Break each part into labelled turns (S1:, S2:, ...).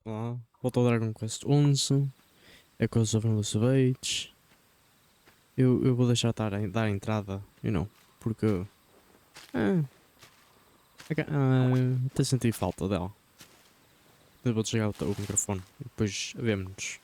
S1: Lá, volta ao Dragon Quest 11, Echoes of Elusive Age. Eu vou deixar dar a entrada, porque ah, até senti falta dela. Eu vou desligar o microfone e depois vemo-nos.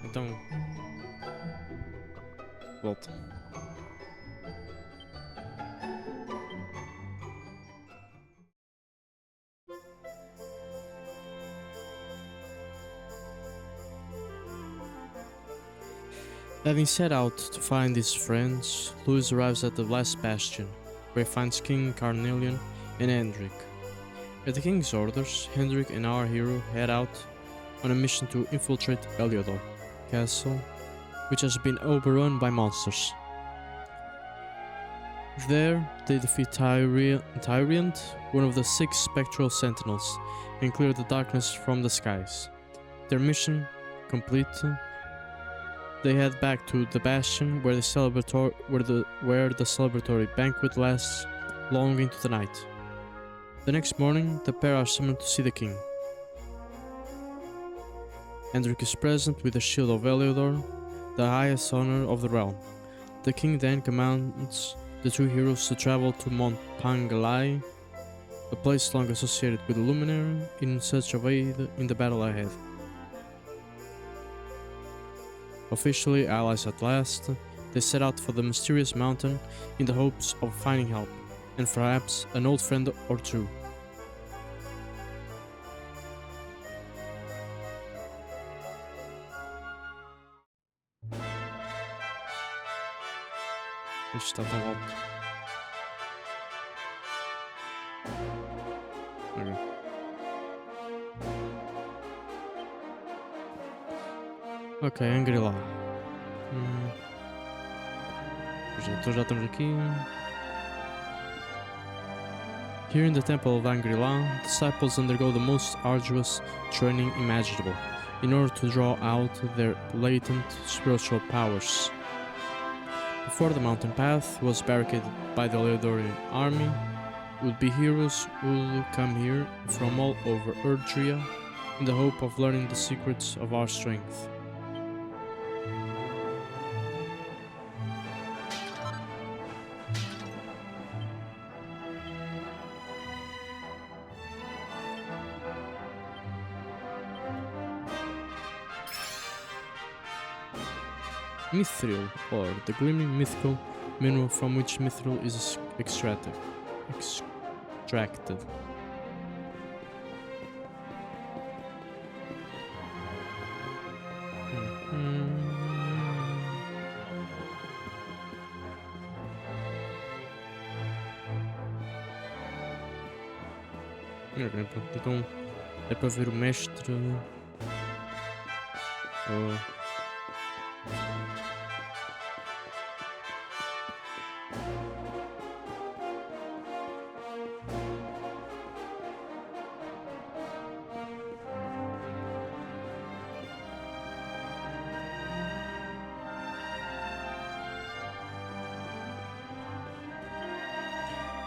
S1: Então, volta. Having set out to find his friends, Louis arrives at the last bastion, where he finds King Carnelian and Hendrik. At the king's orders, Hendrik and our hero head out on a mission to infiltrate Eliodor Castle, which has been overrun by monsters. There, they defeat Tyrant, one of the 6 spectral sentinels, and clear the darkness from the skies. Their mission complete, they head back to the Bastion, where the celebratory banquet lasts long into the night. The next morning, the pair are summoned to see the king. Hendrik is present with the shield of Eliodor, the highest honor of the realm. The king then commands the 2 heroes to travel to Mount Pangalai, a place long associated with the Luminary, in search of aid in the battle ahead. Officially allies at last, they set out for the mysterious mountain in the hopes of finding help, and perhaps an old friend or 2. Isto está tão alto. Ok, Angri-lá. Então já estamos aqui. Here in the temple of Angri-lá, disciples undergo the most arduous training imaginable in order to draw out their latent spiritual powers. Before the mountain path was barricaded by the Leodorian army, would-be heroes would come here from all over Erdrea in the hope of learning the secrets of our strength. Mithril, or the gleaming mythical mineral from which mithril is extracted. Então é para ver o mestre.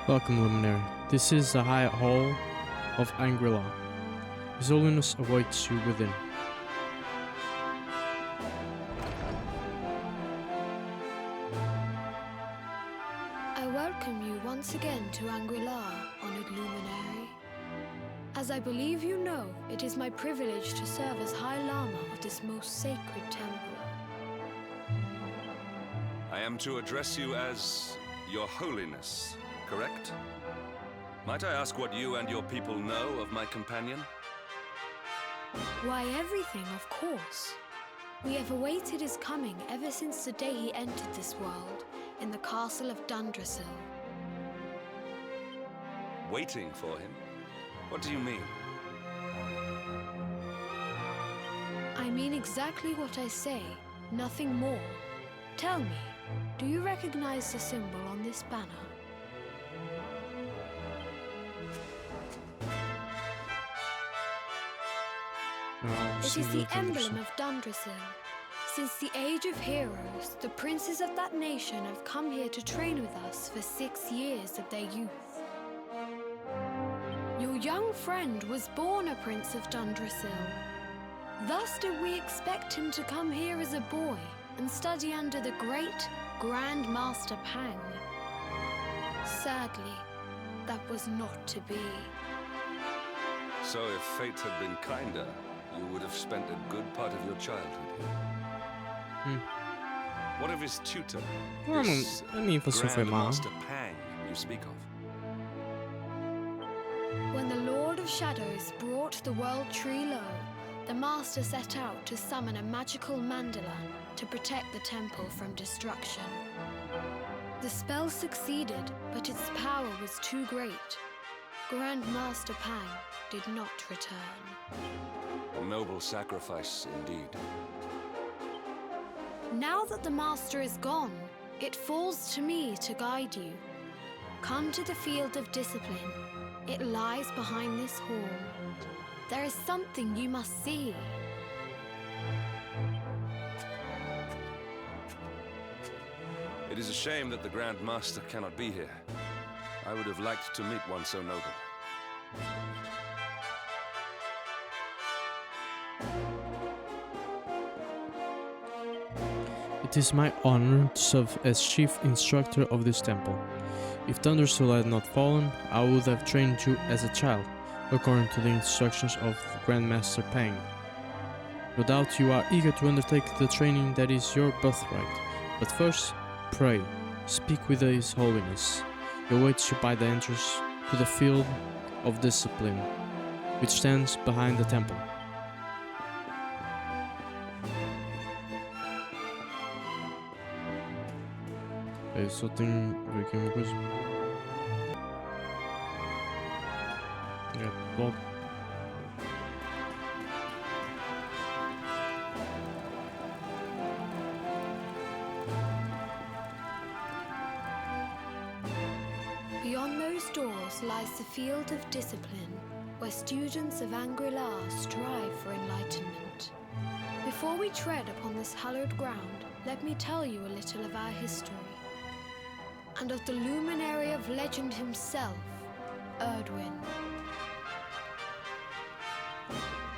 S1: Welcome, Luminary. This is the High Hall of Angri-La. His Holiness awaits you within.
S2: I welcome you once again to Angri-La, honored Luminary. As I believe you know, it is my privilege to serve as High Lama of this most sacred temple.
S3: I am to address you as Your Holiness, correct? Might I ask what you and your people know of my companion?
S2: Why, everything, of course. We have awaited his coming ever since the day he entered this world, in the castle of Dundrasil.
S3: Waiting for him? What do you mean?
S2: I mean exactly what I say, nothing more. Tell me, do you recognize the symbol on this banner? It is the emblem of Dundrasil. Since the age of heroes, the princes of that nation have come here to train with us for 6 years of their youth. Your young friend was born a prince of Dundrasil. Thus did we expect him to come here as a boy and study under the great Grand Master Pang. Sadly, that was not to be.
S3: So if fate had been kinder, you would have spent a good part of your childhood here. What of his tutor? This Grand Master Pang you speak of?
S2: When the Lord of Shadows brought the world tree low, the Master set out to summon a magical mandala to protect the temple from destruction. The spell succeeded, but its power was too great. Grand Master Pang did not return.
S3: A noble sacrifice indeed.
S2: Now that the Master is gone, it falls to me to guide you. Come to the field of discipline. It lies behind this hall. There is something you must see.
S3: It is a shame that the Grand Master cannot be here. I would have liked to meet one so noble.
S1: It is my honor to serve as chief instructor of this temple. If Dundrasil had not fallen, I would have trained you as a child, according to the instructions of Grandmaster Pang. No doubt you are eager to undertake the training that is your birthright, but first, pray, speak with His Holiness. He awaits you by the entrance to the field of discipline, which stands behind the temple. Eu só tenho ver aqui uma coisa. Bom.
S2: Beyond those doors lies the field of discipline, where students of Angri-La strive for enlightenment. Before we tread upon this hallowed ground, let me tell you a little of our history, and of the luminary of legend himself, Erdwin.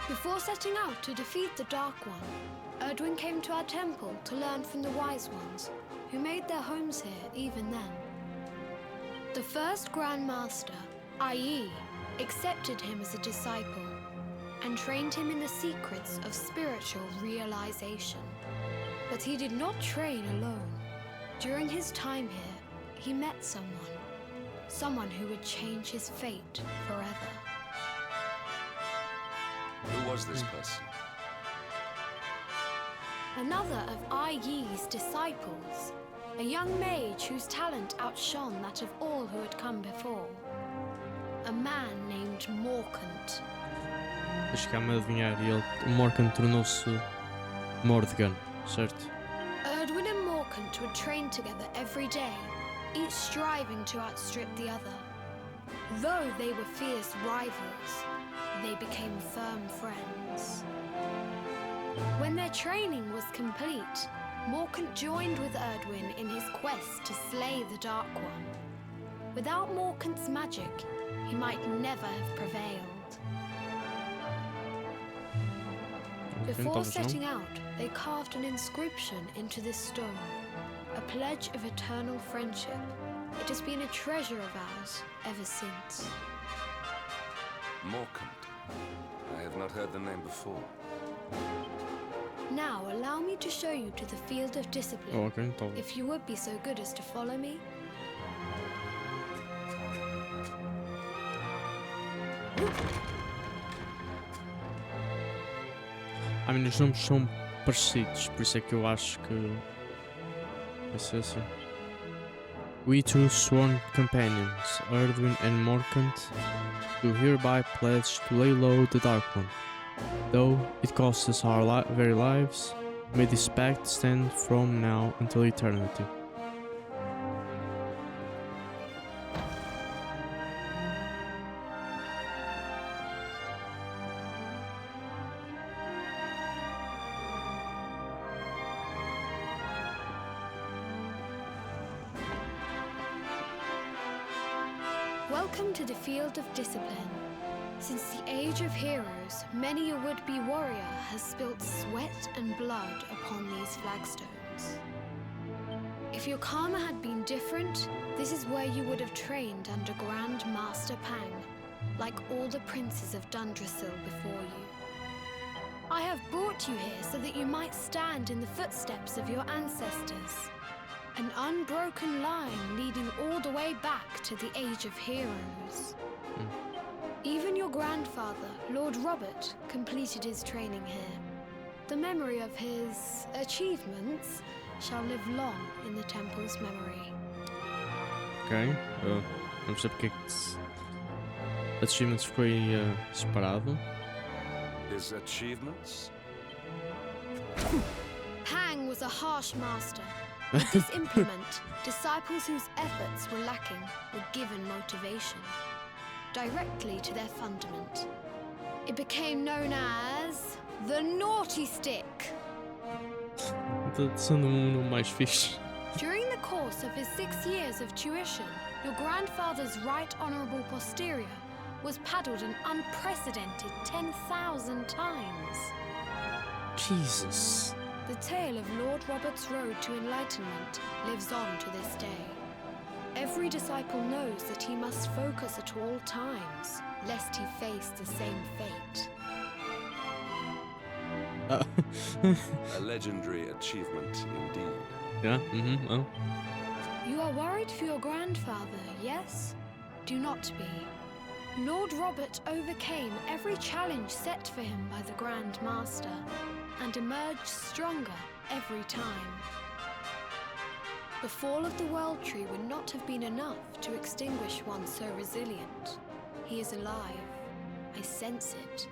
S2: Before setting out to defeat the Dark One, Erdwin came to our temple to learn from the Wise Ones, who made their homes here even then. The first Grand Master, i.e., accepted him as a disciple and trained him in the secrets of spiritual realization. But he did not train alone. During his time here, he met someone who would change his fate forever.
S3: Who was this person?
S2: Another of Ai Yi's disciples, a young mage whose talent outshone that of all who had come before. A man named Morkant.
S1: Acho que há-me a adivinhar. E ele, o Morgan tornou-se Mordegan, certo?
S2: Erdwin and Morkant would train together every day, each striving to outstrip the other. Though they were fierce rivals, they became firm friends. When their training was complete, Morkant joined with Erdwin in his quest to slay the Dark One. Without Morkant's magic, he might never have prevailed. Before setting out, they carved an inscription into this stone, a pledge of eternal friendship. It has been a treasure of ours ever since.
S3: Morkant. I have not heard the name before.
S2: Now, allow me to show you to the field of discipline.
S1: Oh, ok, então.
S2: If you would be so good as to follow me.
S1: I mean, os nomes são parecidos, por isso é que eu acho que vai ser assim. We two sworn companions, Erdwin and Morkant, do hereby pledge to lay low the Dark One. Though it costs us our very lives, may this pact stand from now until eternity.
S2: Welcome to the field of discipline. Since the age of heroes, many a would-be warrior has spilt sweat and blood upon these flagstones. If your karma had been different, this is where you would have trained under Grand Master Pang, like all the princes of Dundrasil before you. I have brought you here so that you might stand in the footsteps of your ancestors. An unbroken line leading all the way back to the Age of Heroes. Even your grandfather, Lord Robert, completed his training here. The memory of his achievements shall live long in the temple's memory.
S1: Ok, vamos ver porque é que achievements foi separado.
S3: His achievements?
S2: Pang was a harsh master. With this implement, disciples whose efforts were lacking were given motivation, directly to their fundament. It became known as the Naughty Stick.
S1: Sendo um mais fixe.
S2: During the course of his 6 years of tuition, your grandfather's right honourable posterior was paddled an unprecedented 10,000 times.
S1: Jesus.
S2: The tale of Lord Robert's road to enlightenment lives on to this day. Every disciple knows that he must focus at all times, lest he face the same fate.
S3: A legendary achievement indeed.
S1: Yeah, well.
S2: You are worried for your grandfather, yes? Do not be. Lord Robert overcame every challenge set for him by the Grand Master, and emerged stronger every time. The fall of the World Tree would not have been enough to extinguish one so resilient. He is alive. I sense it.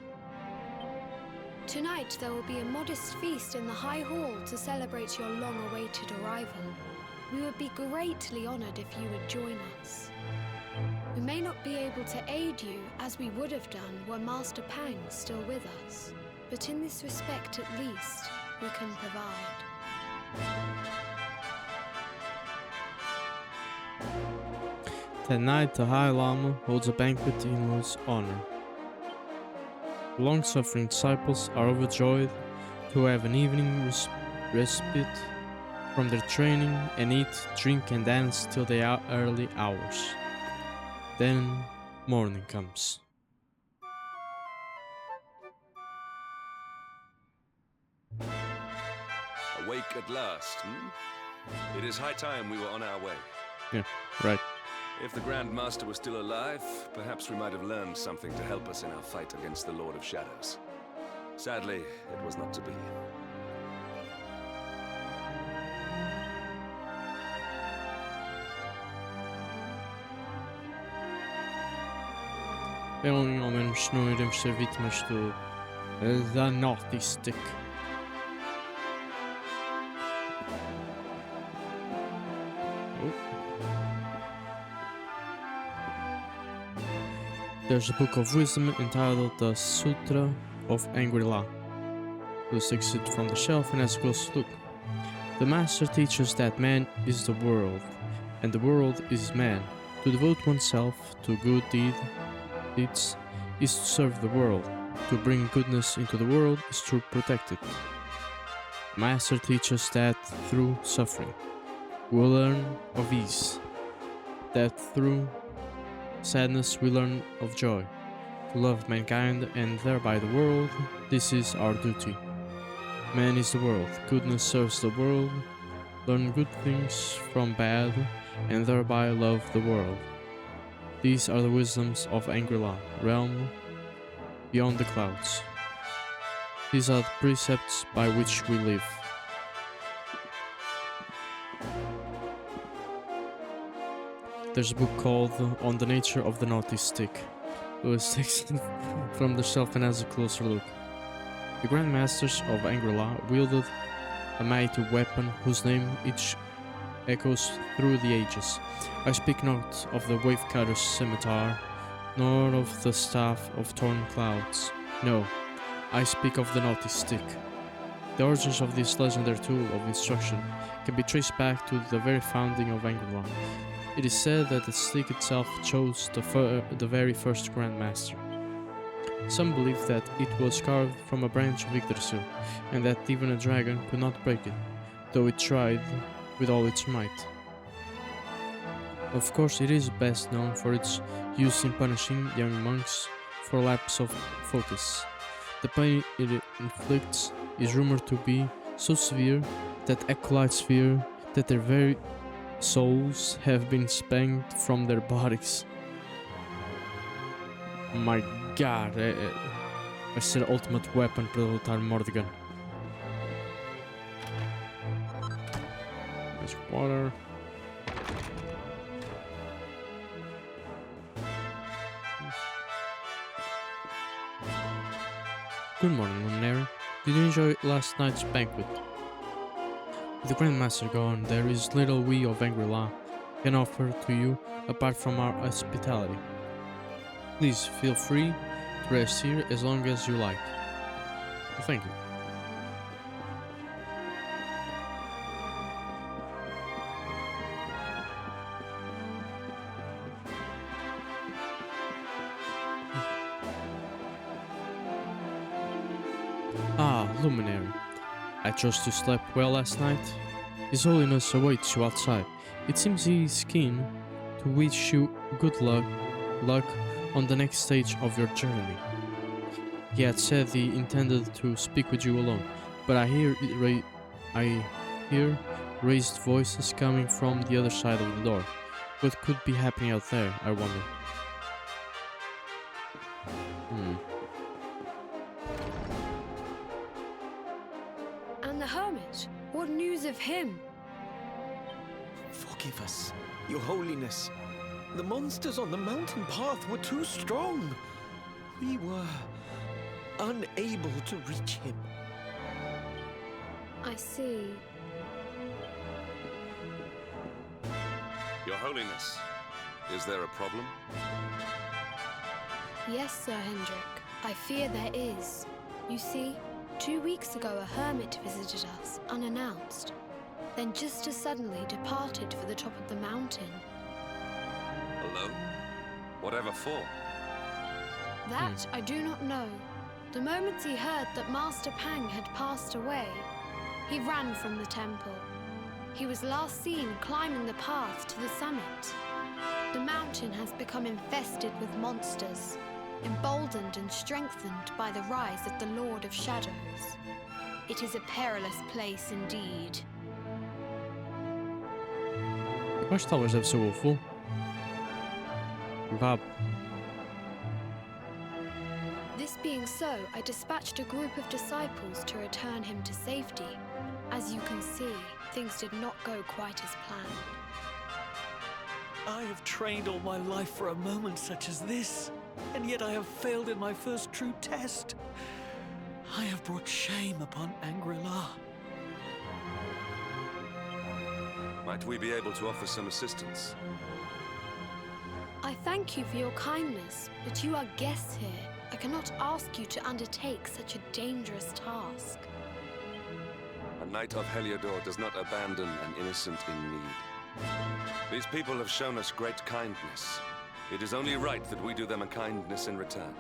S2: Tonight there will be a modest feast in the High Hall to celebrate your long-awaited arrival. We would be greatly honored if you would join us. We may not be able to aid you as we would have done were Master Pang still with us. But in this respect, at least, we can provide.
S1: Tonight, the High Lama holds a banquet in his honor. The long-suffering disciples are overjoyed to have an evening respite from their training and eat, drink, and dance till the early hours. Then morning comes.
S3: Awake at last, hmm? It is high time we were on our way.
S1: Yeah, right.
S3: If the Grand Master was still alive, perhaps we might have learned something to help us in our fight against the Lord of Shadows. Sadly, it was not to be.
S1: Pelo ao menos não iremos ser vítimas da Naughty Stick. There's a book of wisdom entitled The Sutra of Angri-La. Lewis takes it from the shelf and has a close look. The master teaches that man is the world, and the world is man. To devote oneself to good deeds is to serve the world. To bring goodness into the world is to protect it. The master teaches that through suffering we learn of ease, that through sadness we learn of joy. To love mankind and thereby the world, this is our duty. Man is the world, goodness serves the world, learn good things from bad, and thereby love the world. These are the wisdoms of Angri-La, realm beyond the clouds. These are the precepts by which we live. There's a book called On the Nature of the Naughty Stick. Lewis takes it from the shelf and has a closer look. The Grand Masters of Angri-La wielded a mighty weapon whose name each echoes through the ages. I speak not of the wave-cutter's scimitar, nor of the staff of torn clouds. No, I speak of the Naughty Stick. The origins of this legendary tool of instruction can be traced back to the very founding of Angri-La. It is said that the stick itself chose the very first Grand Master. Some believe that it was carved from a branch of Yggdrasil, and that even a dragon could not break it, though it tried with all its might. Of course, it is best known for its use in punishing young monks for lapse of focus. The pain it inflicts is rumored to be so severe that acolytes fear that their very souls have been spanked from their bodies. My god, vai ser a ultimate weapon para derrotar Mordegon. There's water. Good morning, Luminary. Did you enjoy last night's banquet? With the Grand Master gone, there is little we of Angri-La can offer to you apart from our hospitality. Please feel free to rest here as long as you like. Thank you. Ah, Luminary. I trust you slept well last night. His Holiness awaits you outside. It seems he is keen to wish you good luck on the next stage of your journey. He had said he intended to speak with you alone, but I hear raised voices coming from the other side of the door. What could be happening out there, I wonder?
S2: And the hermit? What news of him?
S4: Forgive us, Your Holiness. The monsters on the mountain path were too strong. We were unable to reach him.
S2: I see.
S3: Your Holiness, is there a problem?
S2: Yes, Sir Hendrik. I fear there is. You see, 2 weeks ago a hermit visited us, unannounced. Then just as suddenly departed for the top of the mountain.
S3: Alone? Whatever for?
S2: That I do not know. The moment he heard that Master Pang had passed away, he ran from the temple. He was last seen climbing the path to the summit. The mountain has become infested with monsters, emboldened and strengthened by the rise of the Lord of Shadows. it is a perilous place indeed.
S1: Eu acho que talvez deve ser o avô. Vá.
S2: This being so, I dispatched a group of disciples to return him to safety. As you can see, things did not go quite as planned.
S4: I have trained all my life for a moment such as this, and yet I have failed in my first true test. I have brought shame upon Angri-La.
S3: Might we be able to offer some assistance?
S2: I thank you for your kindness, but you are guests here. I cannot ask you to undertake such a dangerous task.
S3: A knight of Heliodor does not abandon an innocent in need. These people have shown us great kindness. It is only right that we do them a kindness in return.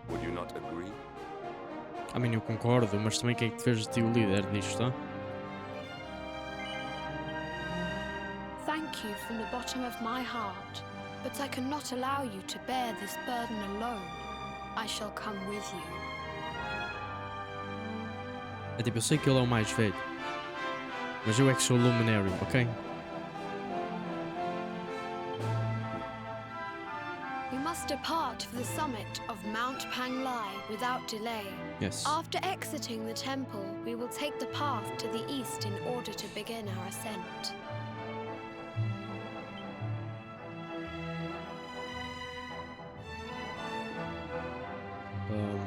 S3: Would you not agree?
S1: A mim eu concordo, mas também quem é que te fez de ti o líder disto, tá?
S2: Thank you from the bottom of my heart, but I cannot allow you to bear this burden alone. I shall come with you.
S1: É tipo, eu sei que ele é o mais velho, mas eu é que sou o Luminary, ok?
S2: We must depart for the summit of Mount Panglai without delay.
S1: Yes.
S2: After exiting the temple, we will take the path to the east in order to begin our ascent.
S1: Oh.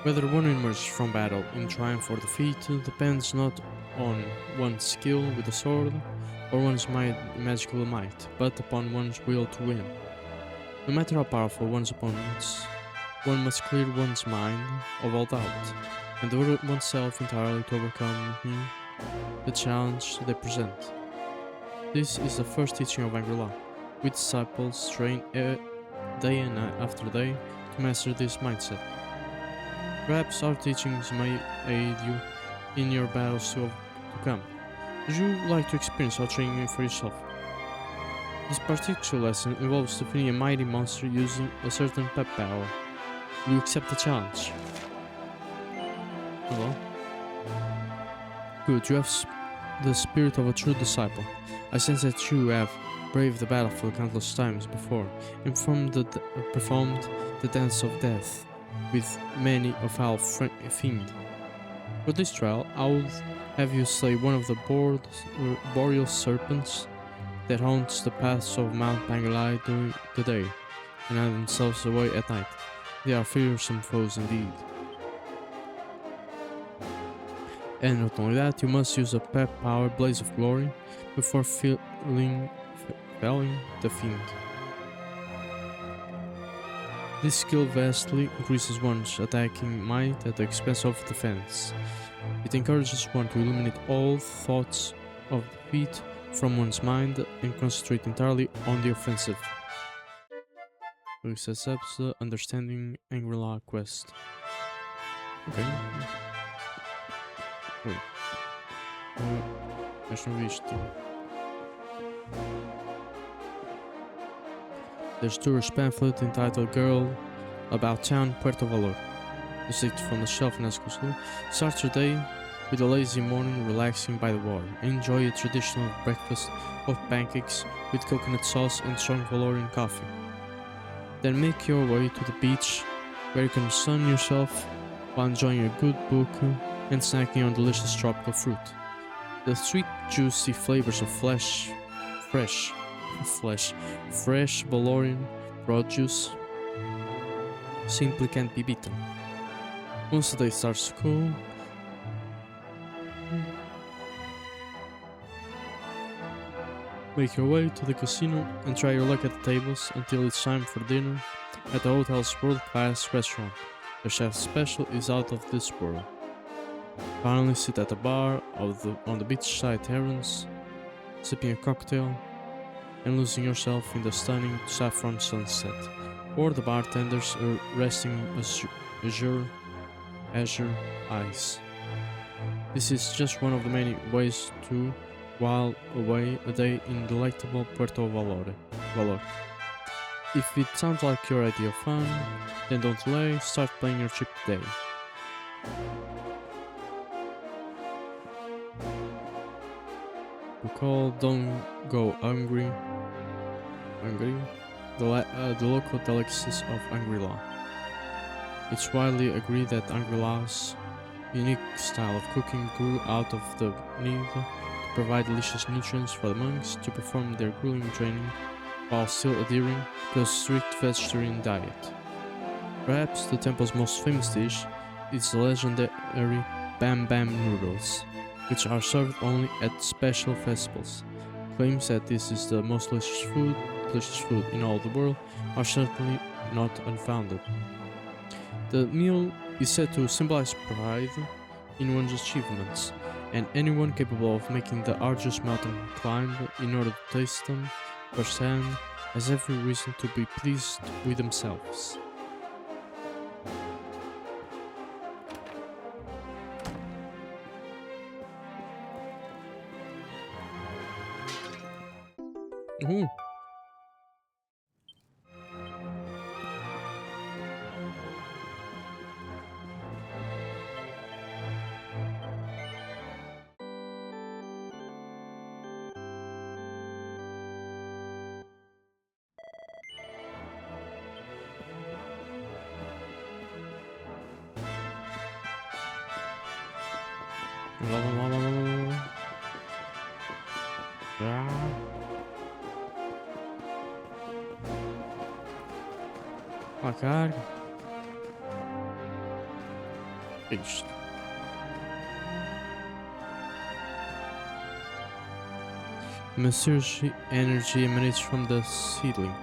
S1: Whether one emerges from battle in triumph or defeat depends not on one's skill with the sword or one's magical might, but upon one's will to win. No matter how powerful one's opponents, one must clear one's mind of all doubt and devote oneself entirely to overcome the challenge they present. This is the first teaching of Angri-La. We disciples train day and night after day to master this mindset. Perhaps our teachings may aid you in your battles to come. Would you like to experience our training for yourself? This particular lesson involves defeating a mighty monster using a certain pep power. Will you accept the challenge? Hello? Good, you have the spirit of a true disciple. I sense that you have braved the battlefield countless times before, and performed the dance of death with many a foul fiend. For this trial, I will have you slay one of the boreal serpents that haunts the paths of Mount Panglai during the day, and hide themselves away at night. They are fearsome foes indeed. And not only that, you must use a pep power blaze of glory before felling the fiend. This skill vastly increases one's attacking might at the expense of defense. It encourages one to eliminate all thoughts of defeat from one's mind and concentrate entirely on the offensive. This accepts the Understanding Angri-La quest. Ok. Oi. Mas não vi isto. There's a tourist pamphlet entitled Girl About Town Puerto Valor. You take it from the shelf in Escosur. Start your day with a lazy morning relaxing by the water. Enjoy a traditional breakfast of pancakes with coconut sauce and strong Valorian coffee. Then make your way to the beach where you can sun yourself while enjoying a good book and snacking on delicious tropical fruit. The sweet, juicy flavors of fresh Valorian produce simply can't be beaten. Once the day starts to cool, make your way to the casino and try your luck at the tables until it's time for dinner at the hotel's world-class restaurant. The chef's special is out of this world. Finally sit at the bar on the beachside terrace, sipping a cocktail and losing yourself in the stunning saffron sunset. or the bartender's resting azure eyes. This is just one of the many ways to while away a day in delectable Puerto Valor. If it sounds like your idea of fun, then don't delay, start planning your trip today. Recall, don't go hungry. The local delicacies of Angri-La. It's widely agreed that Angri-La's unique style of cooking grew out of the need to provide delicious nutrients for the monks to perform their grueling training while still adhering to a strict vegetarian diet. Perhaps the temple's most famous dish is the legendary Bam Bam noodles, which are served only at special festivals. Claims that this is the most delicious food in all the world are certainly not unfounded. The meal is said to symbolize pride in one's achievements, and anyone capable of making the arduous mountain climb in order to taste them firsthand has every reason to be pleased with themselves. Ooh. Lá carga. Isto. Massage energy emanates from the seedling.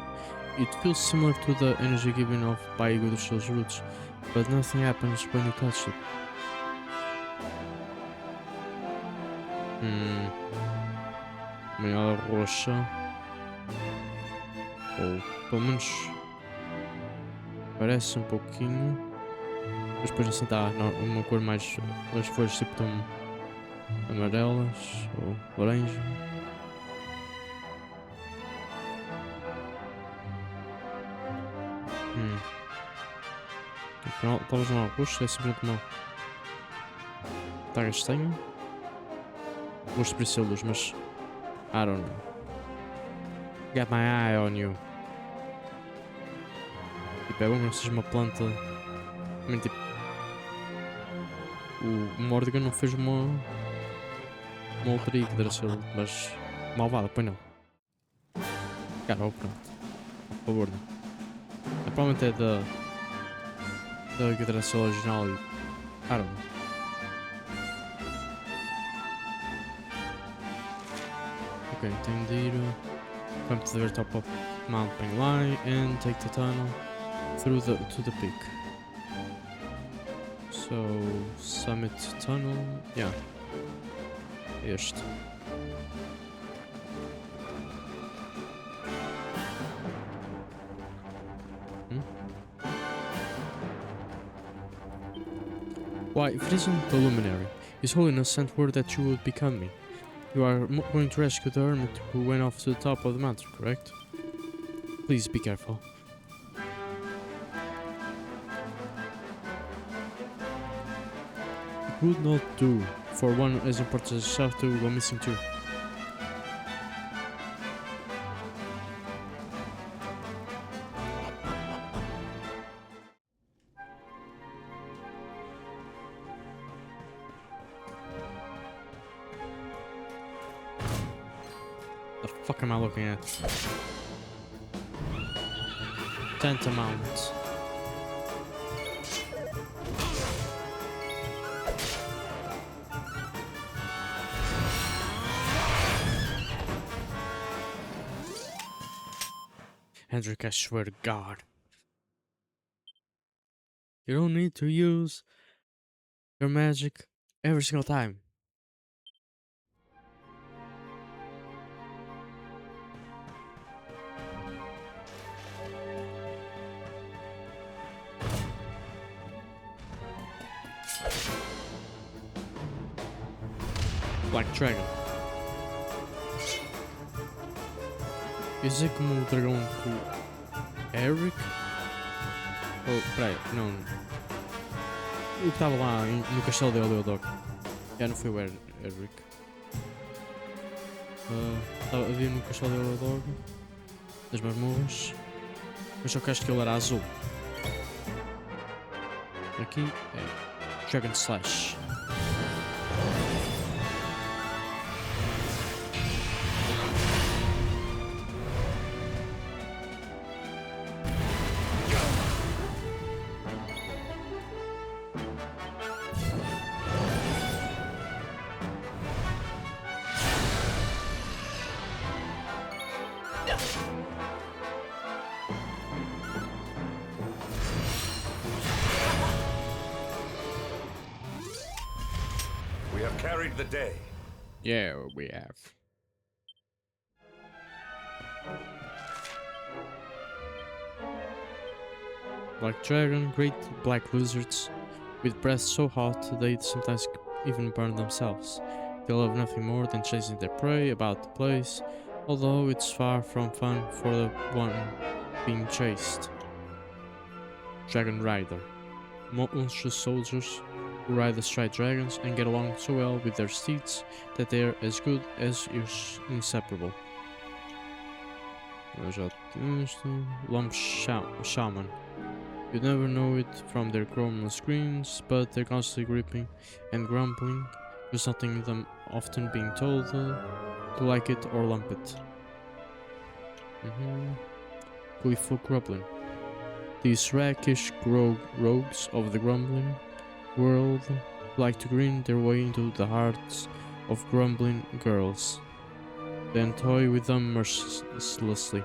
S1: It feels similar to the energy given off by Yggdrasil's roots, but nothing happens when you touch it. Meia roxa. Ou pelo menos parece um pouquinho. Mas depois assim está uma cor mais. As folhas tipo tão amarelas ou laranja. Afinal, talvez não há roxo, é simplesmente uma. Está castanho. Gosto de ser luz, mas. I don't know. Got my eye on you. Tipo, é bom que não seja uma planta. I mean, tipo. O Mordegan não fez uma. Uma outra Yggdrasil, mas. Malvada, pois não. Cara, oh, pronto. Por favor, não. Provavelmente é da Yggdrasil original e. I don't know. Ok, tenho de ir. Come to the very top of Mount Penglai and take the tunnel through to the peak. So, summit tunnel. Yeah. Este. Why, if it isn't the luminary, His Holiness sent word that you would be coming. You are going to rescue the hermit who went off to the top of the mountain, correct? Please be careful. It would not do for one as important as yourself to go missing too. The fuck am I looking at? Tantamount. Hendrik, I swear to God. You don't need to use your magic every single time. Black Dragon. Isso é como o dragão com o Eric? Oh, peraí, não. O que estava lá no castelo de Eleodog. Já não foi o Eric. Havia no castelo de Eleodog. Das masmorras. Mas só que acho que ele era azul. Aqui é Dragon Slash.
S3: We have carried the day.
S1: Yeah, we have. Black Dragon, great black lizards, with breaths so hot they sometimes even burn themselves. They love nothing more than chasing their prey about the place, although it's far from fun for the one being chased. Dragon Rider, monstrous soldiers who ride astride dragons and get along so well with their steeds that they are as good as inseparable. Lump Shaman. You never know it from their grown screams, but they're constantly gripping and grumbling, resulting in them often being told to like it or lump it. Gleeful Grumbling. These rakish rogues of the grumbling world like to grin their way into the hearts of grumbling girls, then toy with them mercilessly.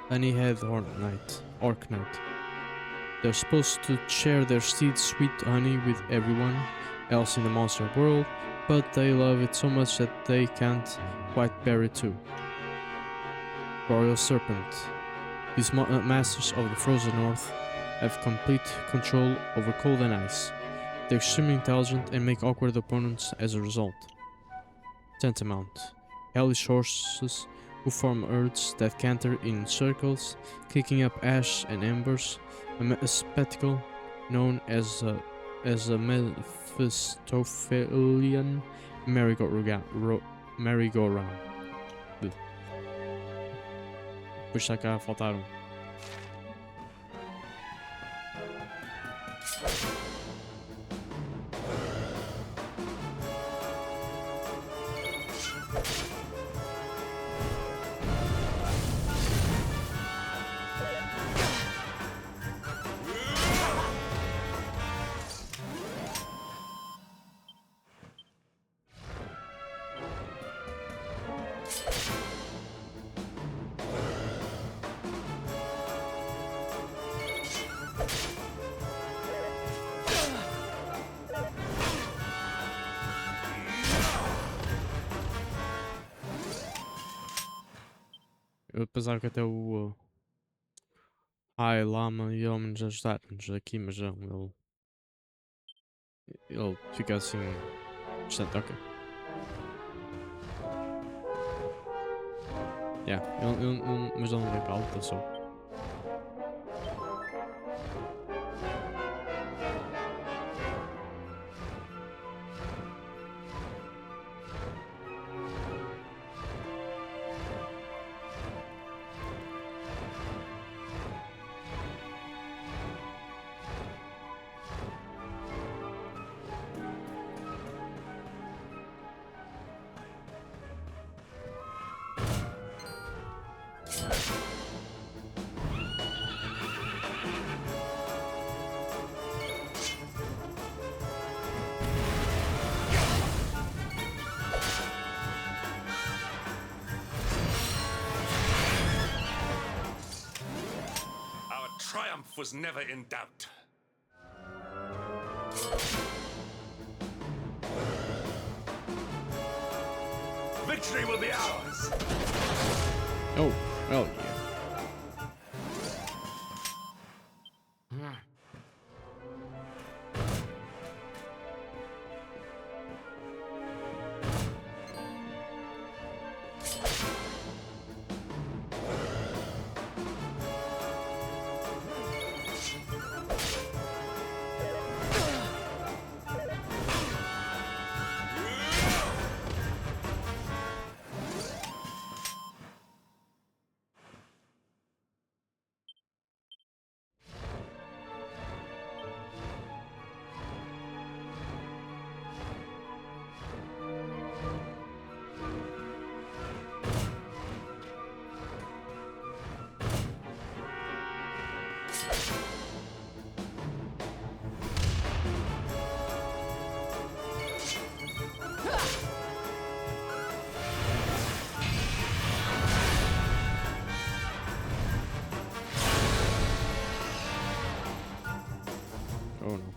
S1: Honey-head Orc Knight. They're supposed to share their steed's sweet honey with everyone else in the monster world, but they love it so much that they can't quite bear it too. Royal Serpent. These masters of the frozen north have complete control over cold and ice. They're extremely intelligent and make awkward opponents as a result. Tantamount. Hellish horses who form herds that canter in circles, kicking up ash and embers, a spectacle known as a Mephistophelian merry-go-round. Depois está cá a faltar um. Apesar que até o Ai Lama e homens ajudar-nos aqui, mas não, ele fica assim distante, ok. Yeah, mas ele não vem para a luta só.
S3: Triumph was never in doubt. Victory will be ours.
S1: Oh, hell yeah. Oh no.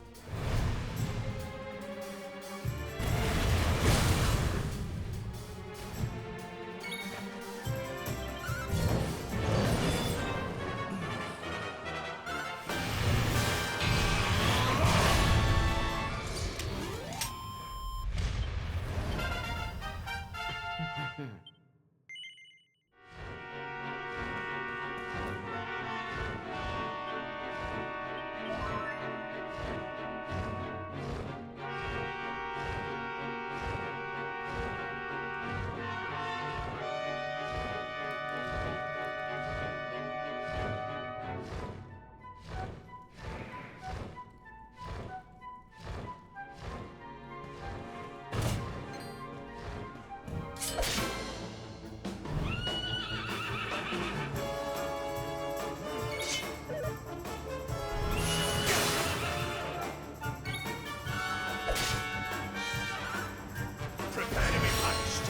S3: Prepare to be punched.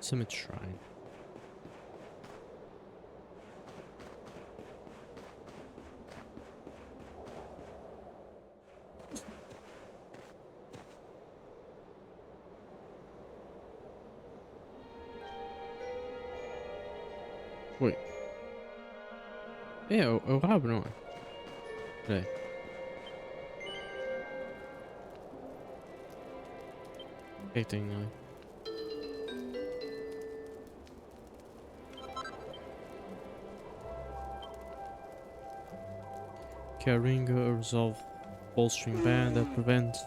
S1: Summit Shrine. Wait. É o rabo, não é? É. O que é que tem ali? Carrying a resolve bolstering band that prevents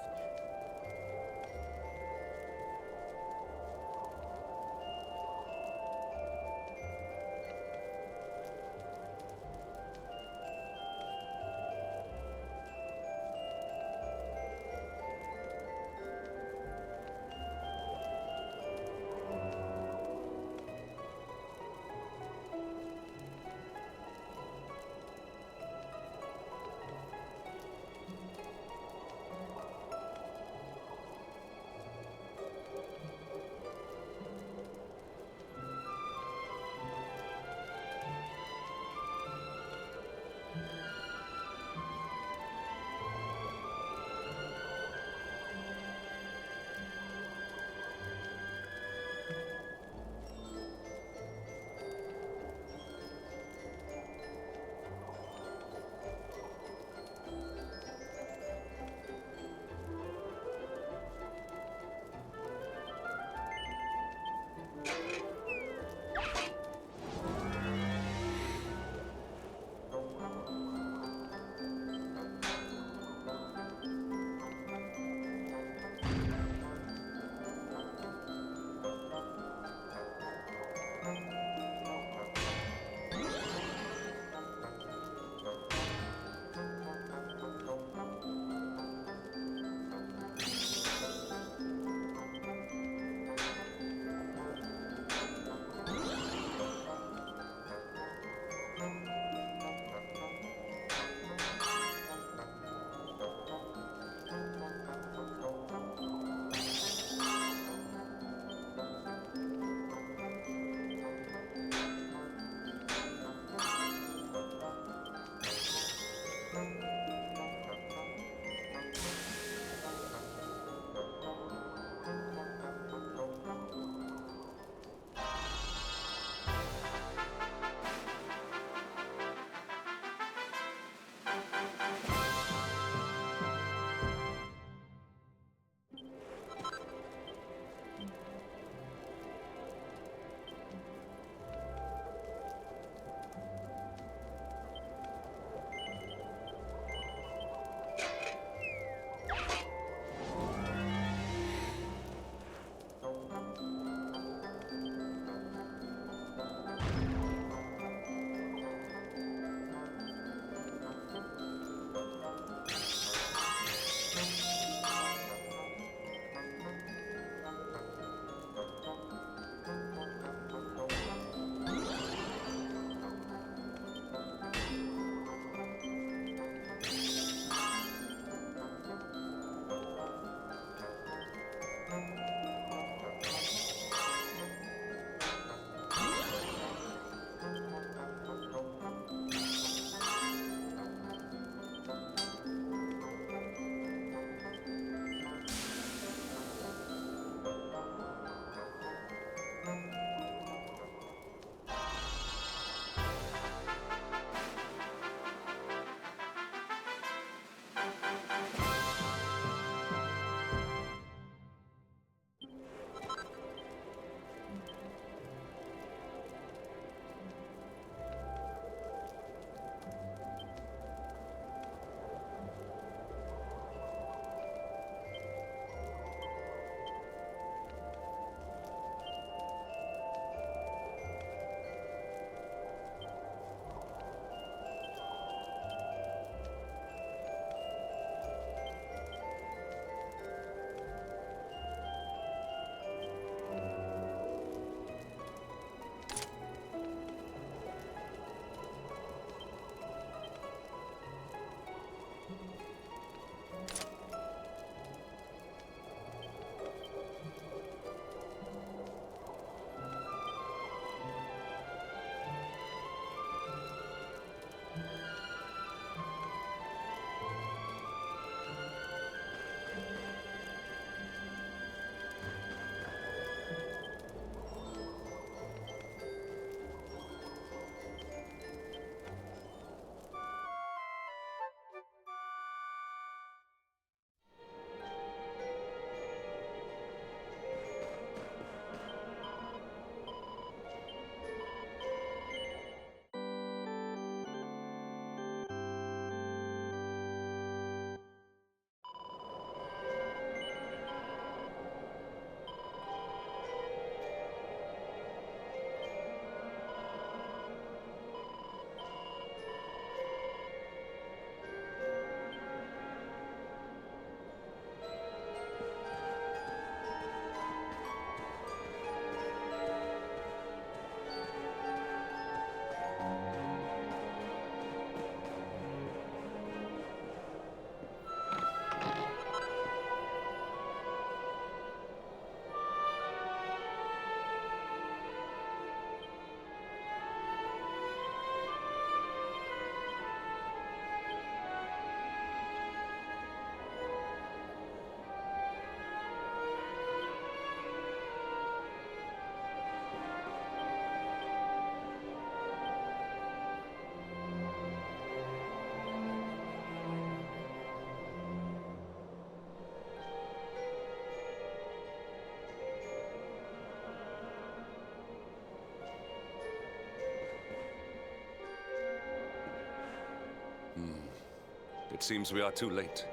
S3: seems we are too late.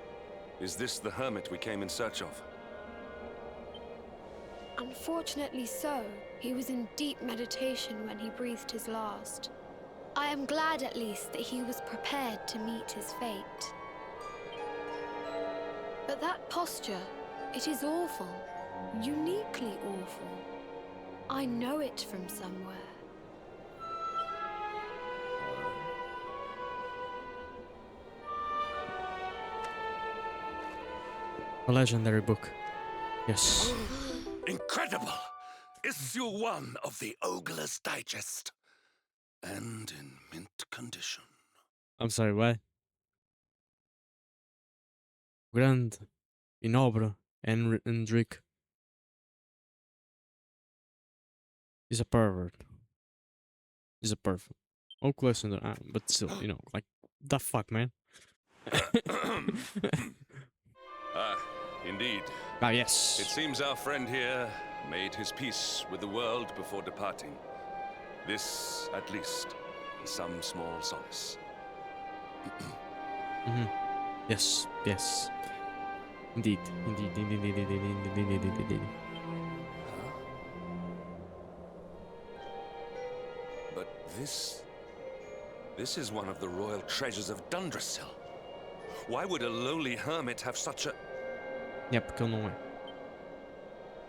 S3: Is this the hermit we came in search of?
S2: Unfortunately so. He was in deep meditation when he breathed his last. I am glad at least that he was prepared to meet his fate. But that posture, it is awful. Uniquely awful. I know it from somewhere.
S1: A legendary book. Yes.
S3: Incredible! Issue 1 of the Ogler's Digest. And in mint condition.
S1: I'm sorry, what? Grande e nobre Hendrik is a pervert. He's a pervert. Oh, close in the but still, you know, like, the fuck, man?
S3: Indeed.
S1: Ah, yes.
S3: It seems our friend here made his peace with the world before departing. This, at least, is some small solace.
S1: Yes, yes. Indeed.
S3: But this is one of the royal treasures of Dundrasil. Why would a lowly hermit have such a...
S1: Porque ele não é.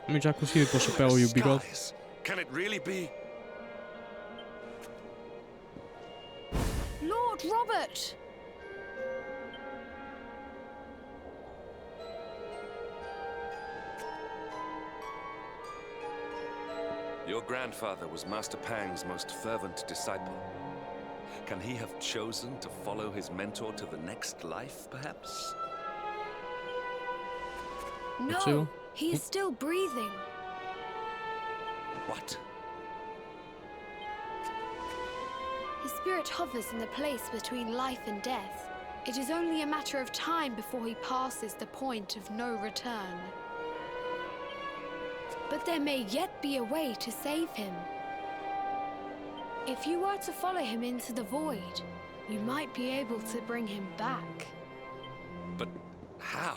S1: Mas já consegui pôr o chapéu e o bigode.
S3: Skies. Can it really be?
S2: Lord Robert!
S3: Your grandfather was Master Pang's most fervent disciple. Can he have chosen to follow his mentor to the next life, perhaps?
S2: No, he is still breathing.
S3: What?
S2: His spirit hovers in the place between life and death. It is only a matter of time before he passes the point of no return. But there may yet be a way to save him. If you were to follow him into the void, you might be able to bring him back.
S3: But how?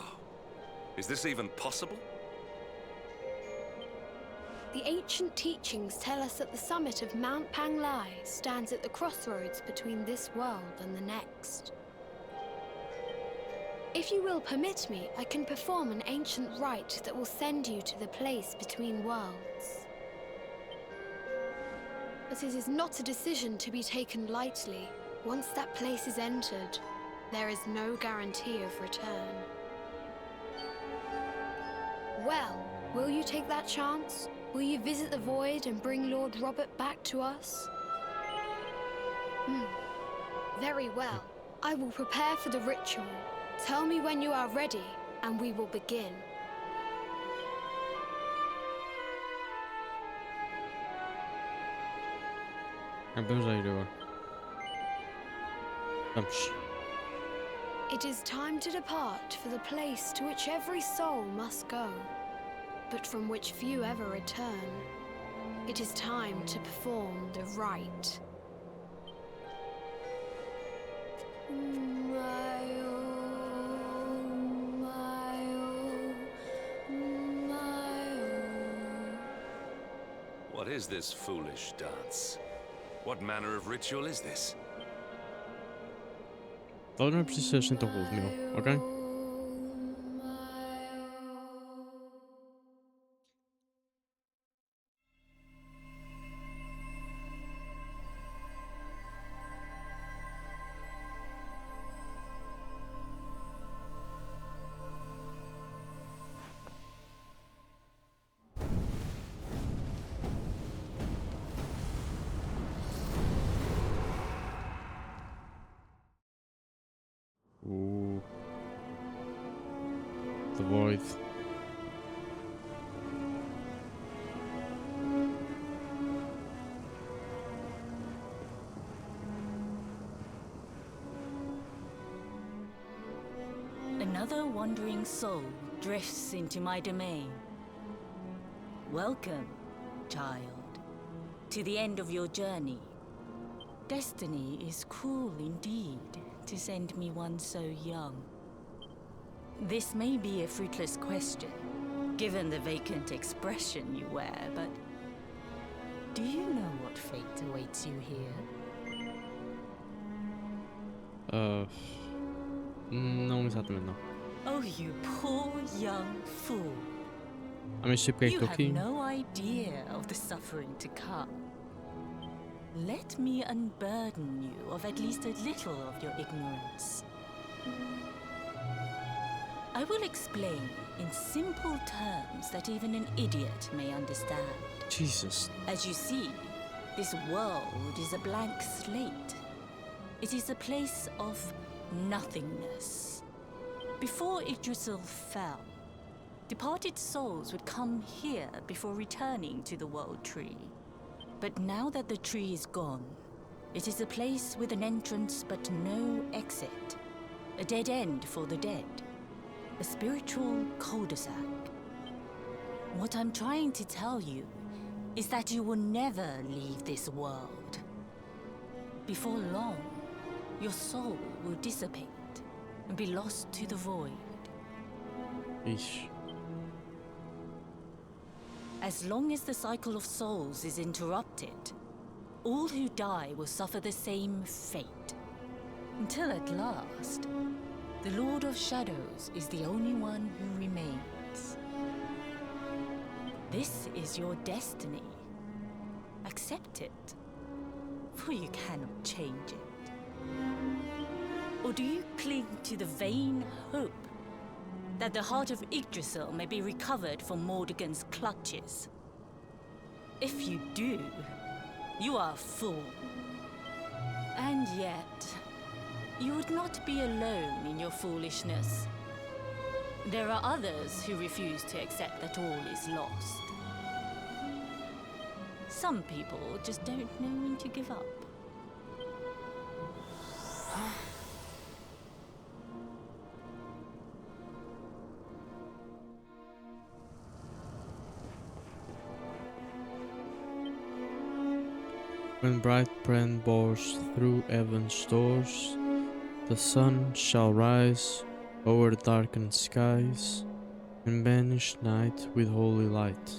S3: Is this even possible?
S2: The ancient teachings tell us that the summit of Mount Panglai stands at the crossroads between this world and the next. If you will permit me, I can perform an ancient rite that will send you to the place between worlds. But it is not a decision to be taken lightly. Once that place is entered, there is no guarantee of return. Well, will you take that chance? Will you visit the void and bring Lord Robert back to us? Very well. I will prepare for the ritual. Tell me when you are ready, and we will begin.
S1: Vamos aí agora. Vamos.
S2: It is time to depart for the place to which every soul must go, but from which few ever return. It is time to perform the rite.
S3: What is this foolish dance? What manner of ritual is this?
S1: Talvez não é preciso ser assim tão rude, meu, ok? Ooh. The void.
S5: Another wandering soul drifts into my domain. Welcome, child, to the end of your journey. Destiny is cruel indeed, to send me one so young? This may be a fruitless question, given the vacant expression you wear, but do you know what fate awaits you here?
S1: Não exatamente não.
S5: Oh, you poor young fool.
S1: A menos tipo que é que
S5: You
S1: estou
S5: have
S1: aqui.
S5: no idea of the suffering to come. Let me unburden you of at least a little of your ignorance. I will explain in simple terms that even an idiot may understand.
S1: Jesus.
S5: As you see, this world is a blank slate. It is a place of nothingness. Before Yggdrasil fell, departed souls would come here before returning to the World Tree. But now that the tree is gone, it is a place with an entrance but no exit. A dead end for the dead. A spiritual cul-de-sac. What I'm trying to tell you is that you will never leave this world. Before long, your soul will dissipate and be lost to the void.
S1: Ixi.
S5: As long as the cycle of souls is interrupted, all who die will suffer the same fate. Until at last, the Lord of Shadows is the only one who remains. This is your destiny. Accept it, for you cannot change it. Or do you cling to the vain hope that the heart of Yggdrasil may be recovered from Mordegon's clutches? If you do, you are a fool. And yet, you would not be alone in your foolishness. There are others who refuse to accept that all is lost. Some people just don't know when to give up.
S1: When bright brand bores through heaven's doors, the sun shall rise over darkened skies and banish night with holy light.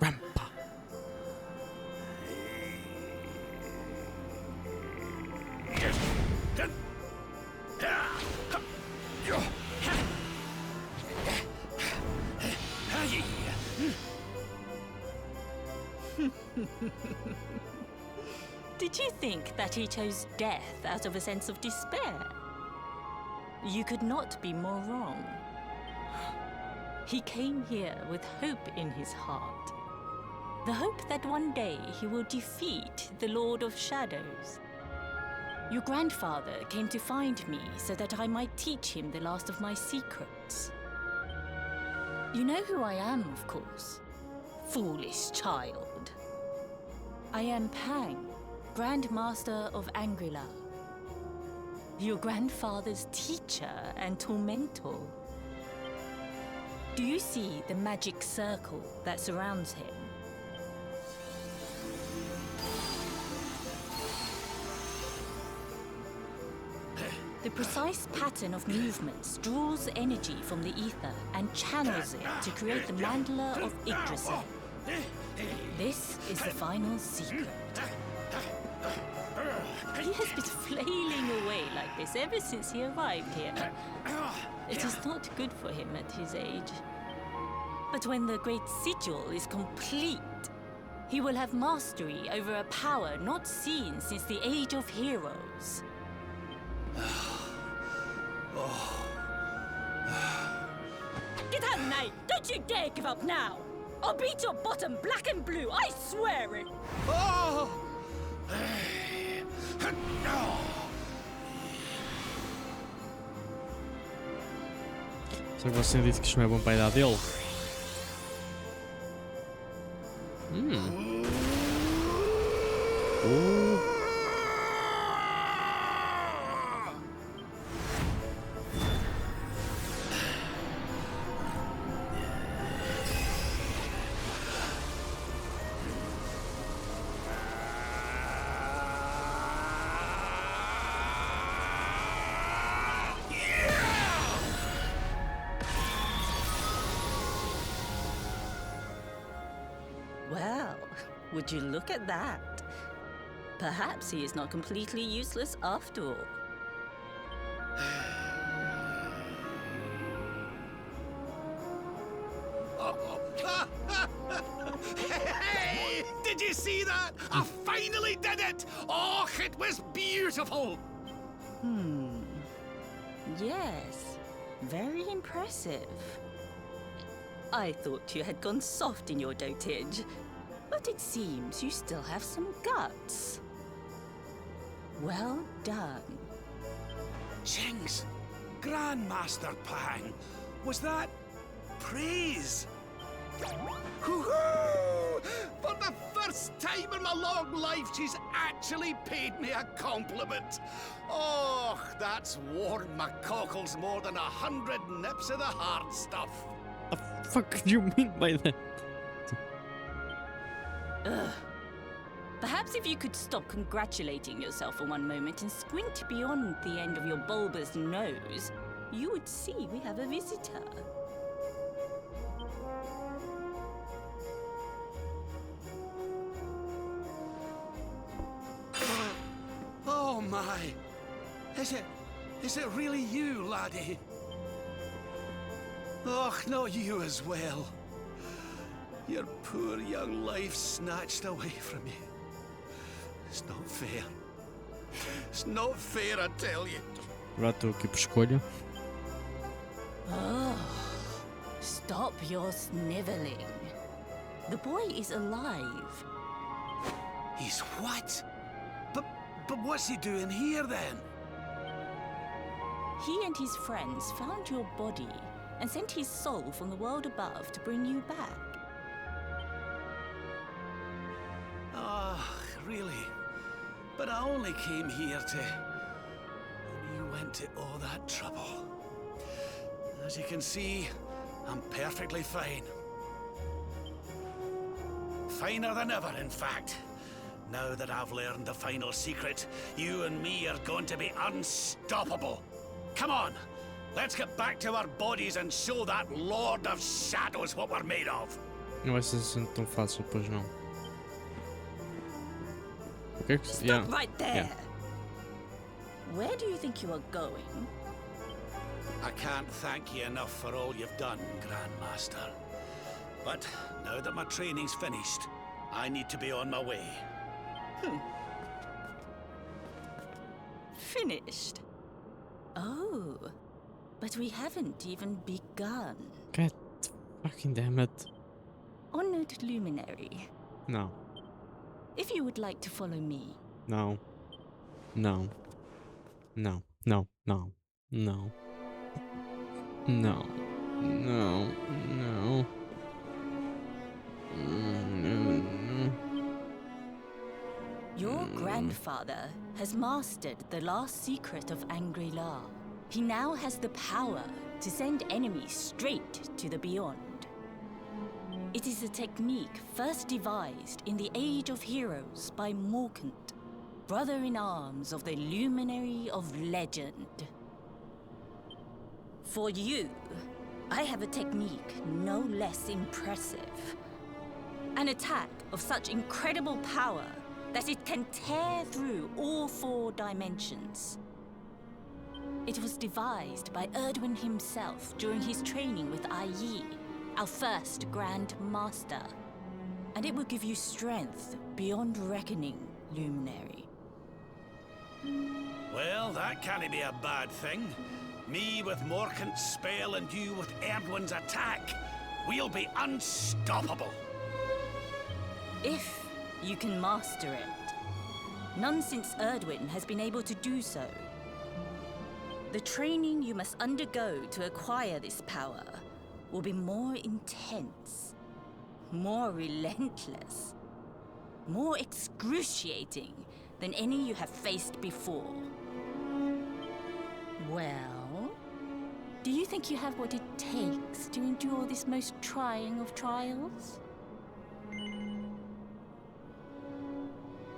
S1: Rampa.
S5: Did you think that he chose death out of a sense of despair? You could not be more wrong. He came here with hope in his heart. The hope that one day he will defeat the Lord of Shadows. Your grandfather came to find me so that I might teach him the last of my secrets. You know who I am, of course. Foolish child. I am Pang, Grand Master of Angrila. Your grandfather's teacher and tormentor. Do you see the magic circle that surrounds him? The precise pattern of movements draws energy from the ether and channels it to create the mandala of Yggdrasil. This is the final secret. He has been flailing away like this ever since he arrived here. It is not good for him at his age. But when the great sigil is complete, he will have mastery over a power not seen since the Age of Heroes. Get out, mate! Don't you dare give up now! I'll beat your bottom black and blue, I swear it!
S1: Só que você disse que isto não é bom para a idade dele.
S5: Would you look at that? Perhaps he is not completely useless after all.
S6: Hey! Did you see that? I finally did it! Oh, it was beautiful!
S5: Yes, very impressive. I thought you had gone soft in your dotage, but it seems you still have some guts. Well done.
S6: Jinx! Grandmaster Pang! Was that praise? Hoo-hoo! For the first time in my long life, she's actually paid me a compliment. Oh, that's warmed my cockles more than 100 nips of the hard stuff.
S1: The fuck do you mean by that?
S5: Ugh. Perhaps if you could stop congratulating yourself for one moment and squint beyond the end of your bulbous nose, you would see we have a visitor.
S6: Oh my! Is it really you, laddie? Oh, not you as well. Your poor young life snatched away from you. It's not fair. It's not fair, I tell you.
S1: Врата руки по школе.
S5: Oh, stop your sniveling. The boy is alive.
S6: He's what? But what's he doing here then?
S5: He and his friends found your body and sent his soul from the world above to bring you back.
S6: Ah, really? But I only came here to... And you went to all that trouble. As you can see, I'm perfectly fine. Finer than ever, in fact. Now that I've learned the final secret, you and me are going to be unstoppable. Come on, let's get back to our bodies and show that Lord of Shadows what we're made of.
S1: Não vai ser assim tão fácil, pois não. Okay,
S5: Stop right there! Where do you think you are going?
S6: I can't thank you enough for all you've done, Grandmaster. But now that my training's finished, I need to be on my way.
S5: Finished? Oh, but we haven't even begun.
S1: God fucking damn it.
S5: Honored Luminary,
S1: No.
S5: if you would like to follow me.
S1: No. No. No. No. No. No. No. No. No. No.
S5: Your grandfather has mastered the last secret of Angri-La. He now has the power to send enemies straight to the beyond. It is a technique first devised in the Age of Heroes by Morkant, brother-in-arms of the Luminary of Legend. For you, I have a technique no less impressive. An attack of such incredible power that it can tear through all 4 dimensions. It was devised by Erdwin himself during his training with Yi, our first Grand Master. And it will give you strength beyond reckoning, Luminary.
S6: Well, that can't be a bad thing. Me with Morkant's spell and you with Erdwin's attack. We'll be unstoppable.
S5: If you can master it. None since Erdwin has been able to do so. The training you must undergo to acquire this power will be more intense, more relentless, more excruciating than any you have faced before. Well, do you think you have what it takes to endure this most trying of trials?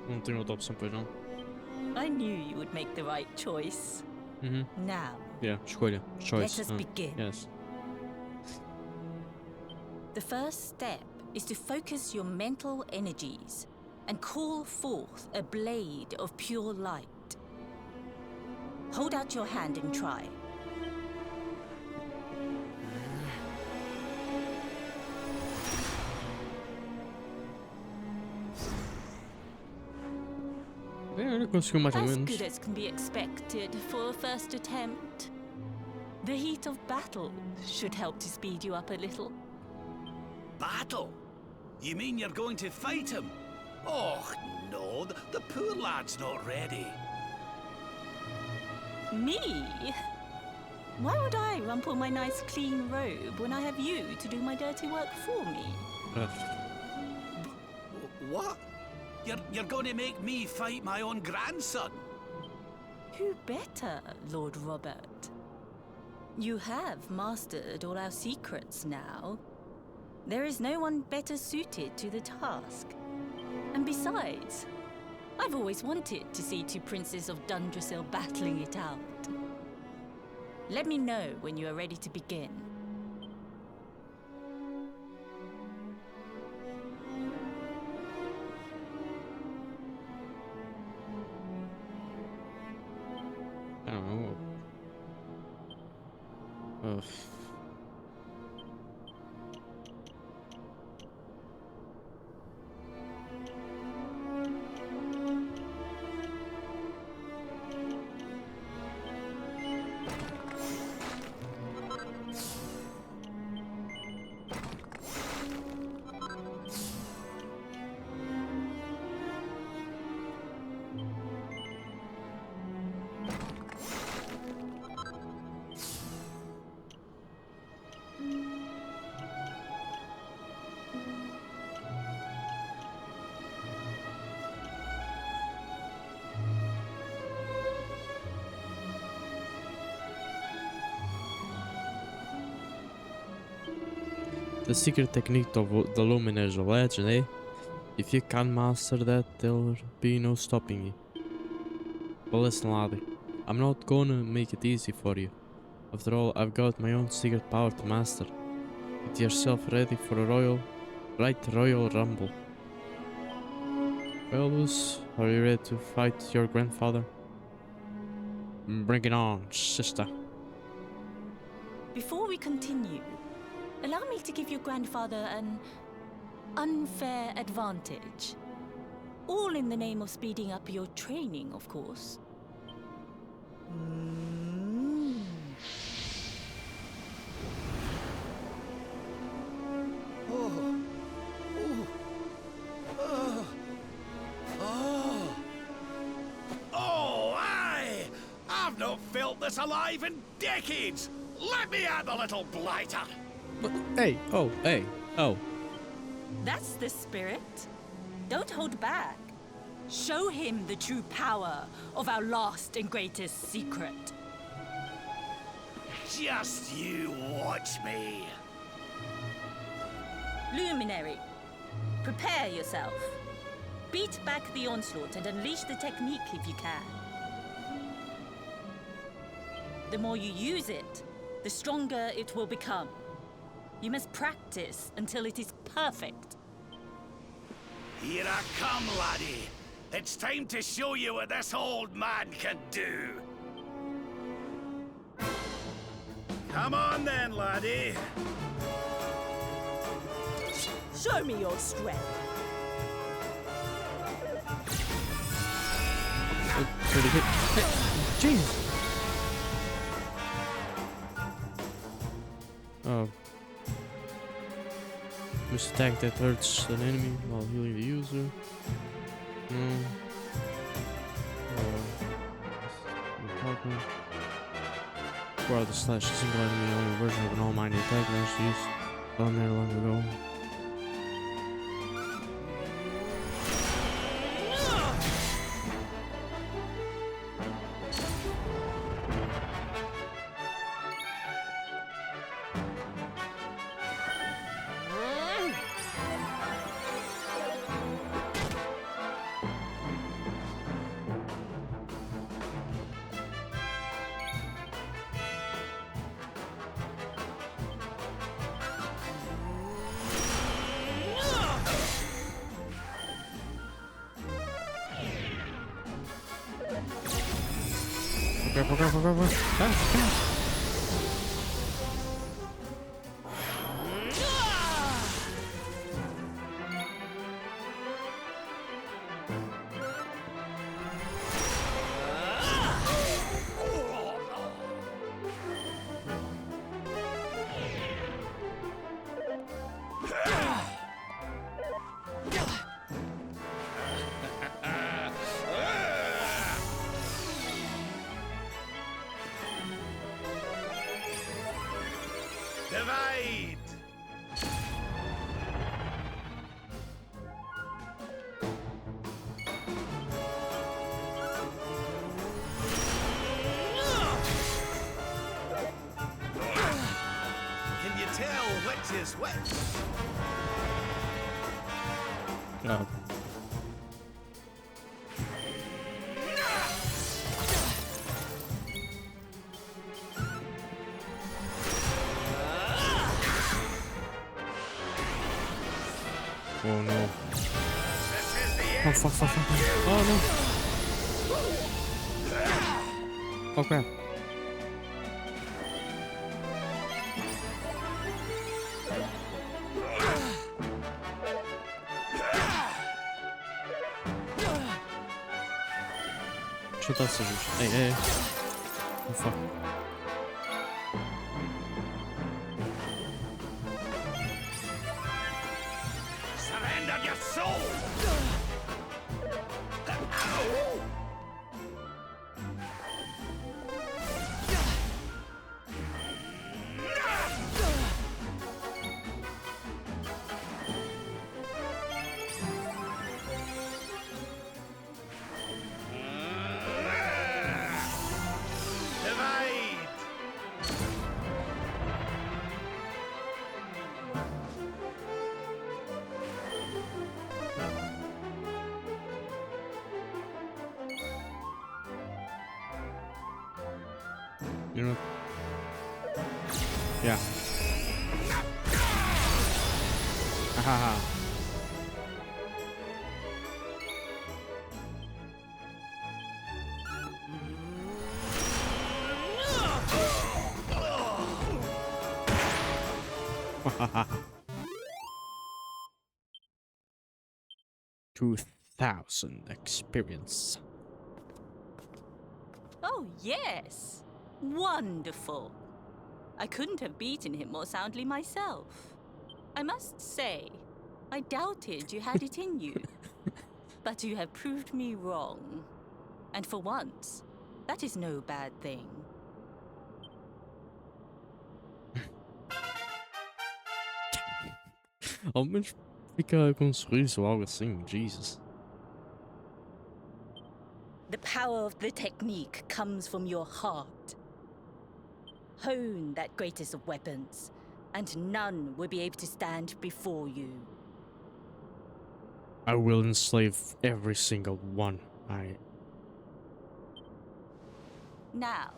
S1: Não tenho outra opção, pois não?
S5: I knew you would make the right choice. Now,
S1: Yeah, escolha. Choice.
S5: let us begin.
S1: Yes.
S5: The first step is to focus your mental energies and call forth a blade of pure light. Hold out your hand and try.
S1: Ele conseguiu mais ou
S5: As
S1: menos.
S5: good as can be expected for a first attempt. The heat of battle should help to speed you up a little.
S6: Battle? You mean you're going to fight him? Oh, no, the poor lad's not ready.
S5: Me? Why would I rumple my nice clean robe when I have you to do my dirty work for me?
S6: What? You're going to make me fight my own grandson?
S5: Who better, Lord Robert? You have mastered all our secrets now. There is no one better suited to the task. And besides, I've always wanted to see two princes of Dundrasil battling it out. Let me know when you are ready to begin.
S1: I don't know. Ugh. The secret technique of the Luminaire is a legend, eh? If you can master that, there'll be no stopping you. But listen, laddie, I'm not gonna make it easy for you. After all, I've got my own secret power to master. Get yourself ready for a royal rumble. Well, Luz, are you ready to fight your grandfather? Bring it on, sister.
S5: Before we continue, allow me to give your grandfather an unfair advantage. All in the name of speeding up your training, of course.
S6: Oh, aye! I've not felt this alive in decades! Let me add a little blighter!
S1: Hey, oh.
S5: That's the spirit. Don't hold back. Show him the true power of our last and greatest secret.
S6: Just you watch me.
S5: Luminary, prepare yourself. Beat back the onslaught and unleash the technique if you can. The more you use it, the stronger it will become. You must practice until it is perfect.
S6: Here I come, laddie. It's time to show you what this old man can do. Come on then, laddie.
S5: Show me your strength.
S1: Pretty good. Hey, jeez. Oh. Must attack that hurts an enemy while healing the user. No. While the slash is a single enemy only version of an almighty attack last used done there long ago.
S6: Divide! Can you tell which is which?
S1: No. Oh no. Oh fuck. Oh no. Oh crap. Что там сижу? Эй. Oh fuck.
S6: Surrender your soul! Divide!
S1: You know. Yeah. Haha. Haha. 2,000 experience.
S5: Oh, yes. Wonderful. I couldn't have beaten him more soundly myself. I must say, I doubted you had it in you. But you have proved me wrong. And for once, that is no bad thing.
S1: Ao menos fica com um sorriso ou algo assim, Jesus.
S5: The power of the technique comes from your heart. Hone that greatest of weapons, and none will be able to stand before you.
S1: I will enslave every single one.
S5: Now,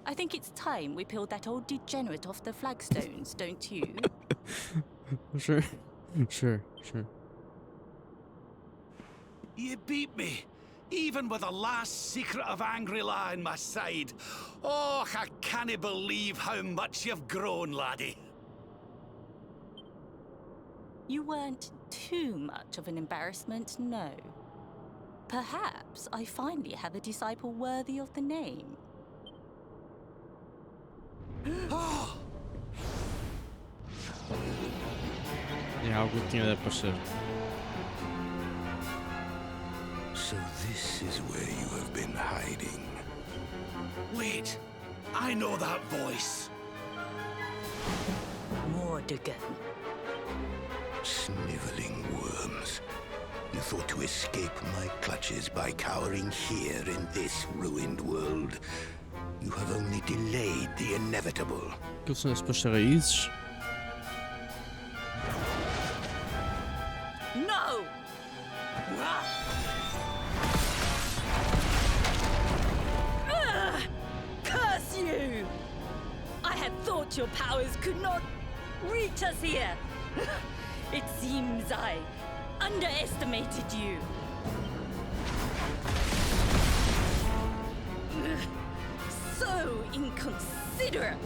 S5: I think it's time we peeled that old degenerate off the flagstones, don't you?
S1: Sure.
S6: You beat me, even with the last secret of Angry-La in my side. Oh, I can't believe how much you've grown, laddie.
S5: You weren't too much of an embarrassment, no. Perhaps I finally have a disciple worthy of the name.
S1: Yeah, algo tinha de aparecer.
S7: So this is where you have been hiding.
S6: Wait, I know that voice.
S5: Mordegan.
S7: Sniveling worms. You thought to escape my clutches by cowering here in this ruined world. You have only delayed the inevitable.
S1: Aquilo são as suas raízes.
S5: No! Curse you! I had thought your powers could not reach us here. It seems I underestimated you. so inconsiderate.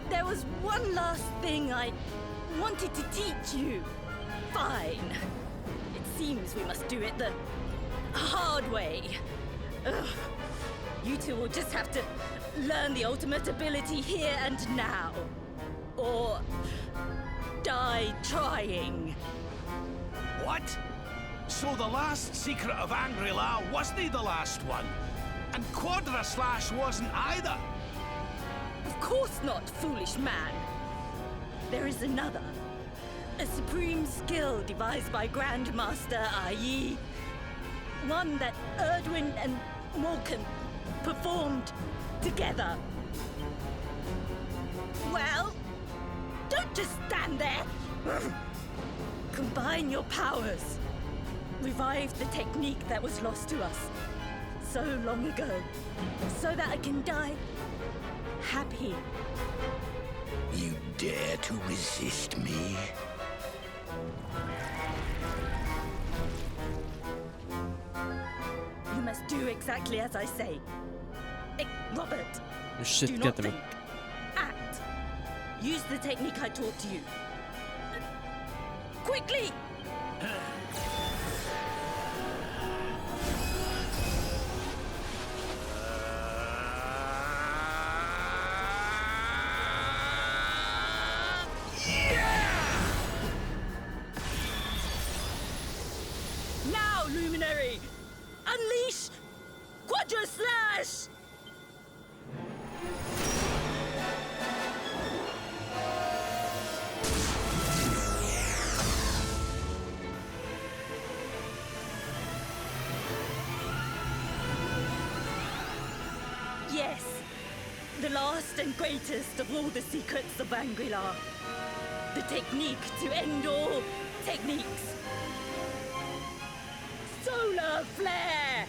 S5: There was one last thing I wanted to teach you. Fine. It seems we must do it the hard way. Ugh. You two will just have to learn the ultimate ability here and now. Or die trying.
S6: What? So the last secret of Angri-La wasn't the last one? And Quadra Slash wasn't either?
S5: Of course not, foolish man. There is another. A supreme skill devised by Grandmaster Ai. One that Erdwin and Morkan performed together. Well, don't just stand there. Combine your powers. Revive the technique that was lost to us so long ago, so that I can die happy.
S7: You dare to resist me?
S5: You must do exactly as I say. Robert,
S1: You should
S5: do
S1: get
S5: not
S1: them.
S5: think. Act. Use the technique I taught you. Quickly! Now, Luminary! Unleash Quadra Slash! Yes, the last and greatest of all the secrets of Angri-La. The technique to end all techniques. Solar Flare!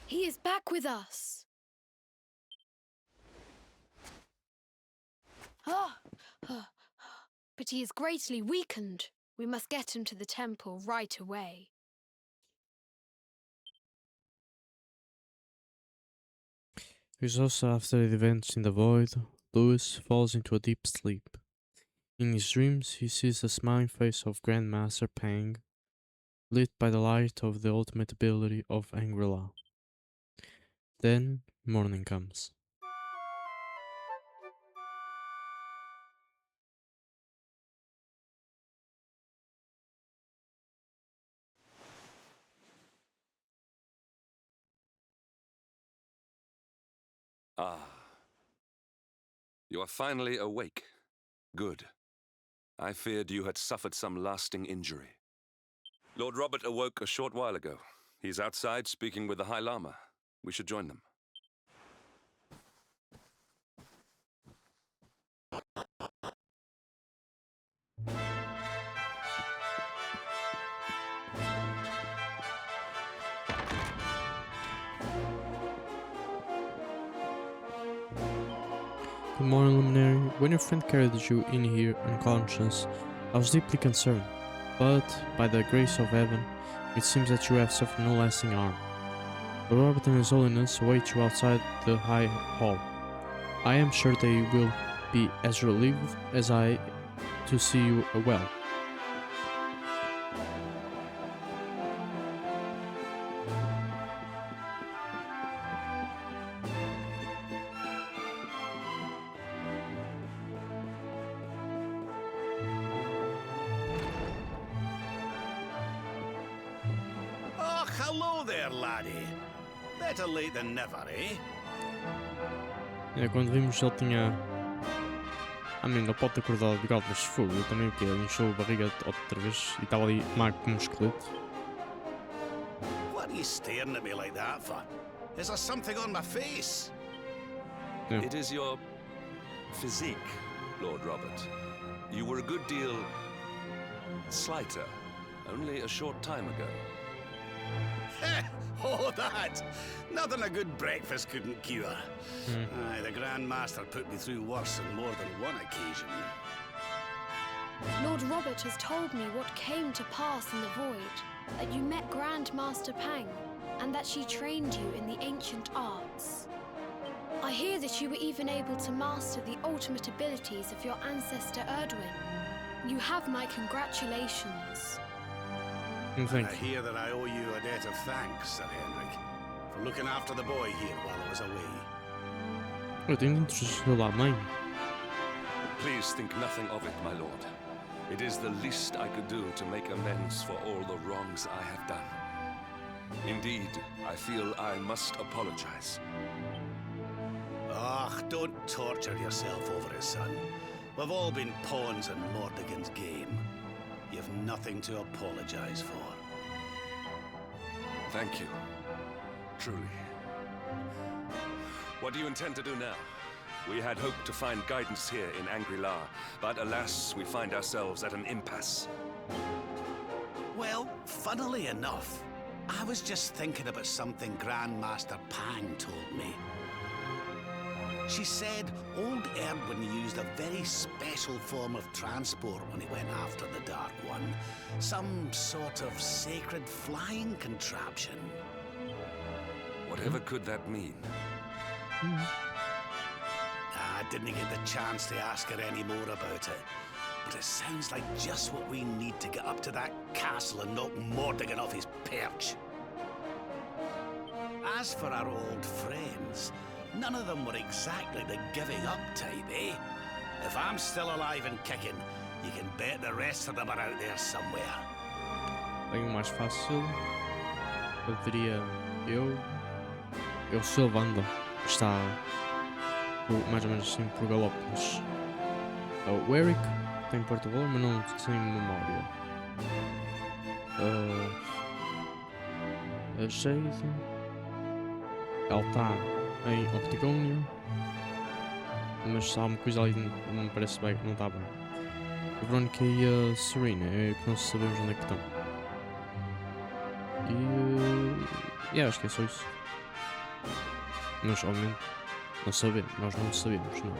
S2: He is back with us. But he is greatly weakened. We must get him to the temple right away.
S1: Years also after the events in the void, Lewis falls into a deep sleep. In his dreams, he sees the smiling face of Grandmaster Pang, lit by the light of the ultimate ability of Angri-La. Then, morning comes.
S3: Ah. You are finally awake. Good. I feared you had suffered some lasting injury. Lord Robert awoke a short while ago. He's outside speaking with the High Lama. We should join them.
S1: Good morning, Luminary. When your friend carried you in here unconscious, I was deeply concerned, but by the grace of heaven, it seems that you have suffered no lasting harm. The Robert and His Holiness await you outside the High Hall. I am sure they will be as relieved as I to see you well.
S6: Oh, hello there, laddie. Better late than never, eh?
S1: Quando vimos ele tinha... ele pode ter acordado de bigode, mas fogo, eu também o quê? Ele encheu a barriga outra vez e estava ali magro como um esqueleto.
S6: What are you staring at me like that for? Is there something on my face?
S1: Yeah.
S3: It is your physique, Lord Robert. You were a good deal slighter only a short time ago.
S6: Oh, that! Nothing a good breakfast couldn't cure. Aye, the Grand Master put me through worse on more than one occasion.
S2: Lord Robert has told me what came to pass in the void, that you met Grand Master Pang, and that she trained you in the ancient arts. I hear that you were even able to master the ultimate abilities of your ancestor Erdwin. You have my congratulations.
S1: Thank
S6: I
S1: you.
S6: hear that I owe you a debt of thanks, Sir Henrik, for looking after the boy here while I was away.
S1: Eu tenho de introduzir lá, mãe.
S3: Please think nothing of it, my lord. It is the least I could do to make amends for all the wrongs I have done. Indeed, I feel I must apologize.
S6: Ah, don't torture yourself over it, son. We've all been pawns in Mordegon's game. You've nothing to apologize for.
S3: Thank you. Truly. What do you intend to do now? We had hoped to find guidance here in Angri-La, but alas, we find ourselves at an impasse.
S6: Well, funnily enough, I was just thinking about something Grandmaster Pang told me. She said old Erdwin used a very special form of transport when he went after the Dark One. Some sort of sacred flying contraption.
S3: Whatever could that mean?
S6: I didn't get the chance to ask her any more about it. But it sounds like just what we need to get up to that castle and knock Mordegon off his perch. As for our old friends, none of them were exactly the giving up type, eh? If I'm still alive and kicking, you can bet the rest of them are out there somewhere.
S1: Bem, o mais fácil eu diria eu Silvanda, que está mais ou menos assim por Galópolis. O Eric tem Porto Valor, mas não tem memória. A Jade, ela está em Opticónia, mas há uma coisa ali que não me parece bem, que não está bem. A Verónica e a Serena, é que não sabemos onde é que estão. E acho que é só isso. Mas obviamente nós não sabemos, não.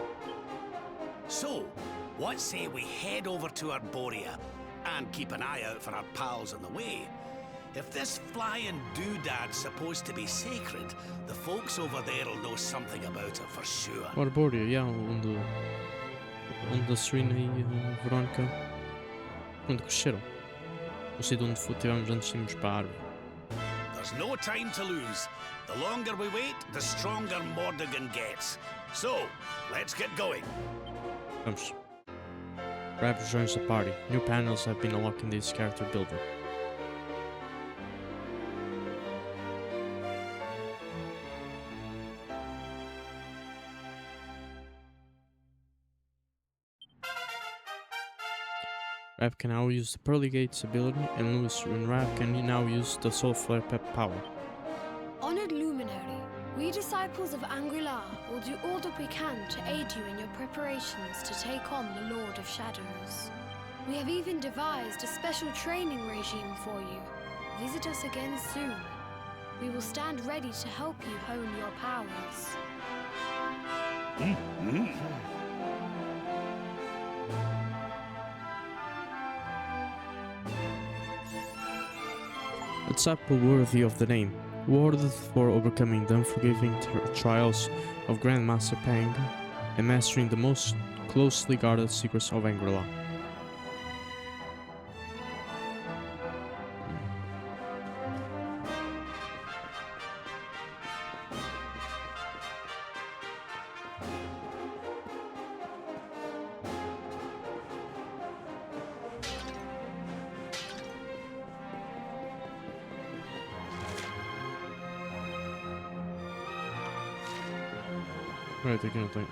S6: So, what say we head over to Arborea and keep an eye out for our pals on the way? If this flying doodad's supposed to be sacred, the folks over there'll know something about it for sure.
S1: O Arborea, onde a Serena e a Verónica cresceram. O sítio onde tivemos antes de irmos para a árvore.
S6: There's no time to lose. The longer we wait, the stronger Mordegon gets. So, let's get going.
S1: Vamos. Rab joins the party. New panels have been unlocked in this character builder. Rab can now use the Pearly Gates ability, and Lewis and Rab can now use the Soul Flare Pep power.
S2: Honored Luminary, we disciples of Angri-La will do all that we can to aid you in your preparations to take on the Lord of Shadows. We have even devised a special training regime for you. Visit us again soon. We will stand ready to help you hone your powers.
S1: A disciple worthy of the name, awarded for overcoming the unforgiving trials of Grandmaster Pang and mastering the most closely guarded secrets of Angri-La. Right, aqui não tem.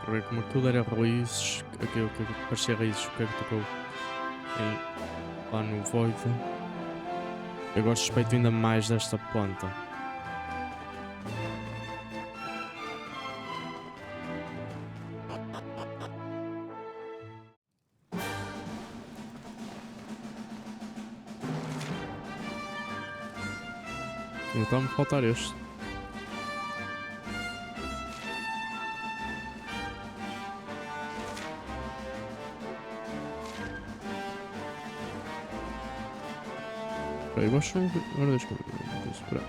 S1: Para ver como aquilo era raízes, aquilo que parecia raízes, o que é que tocou lá no Void. Eu agora suspeito ainda mais desta planta. Então me faltar este. Eu acho que agora deixa-me esperar.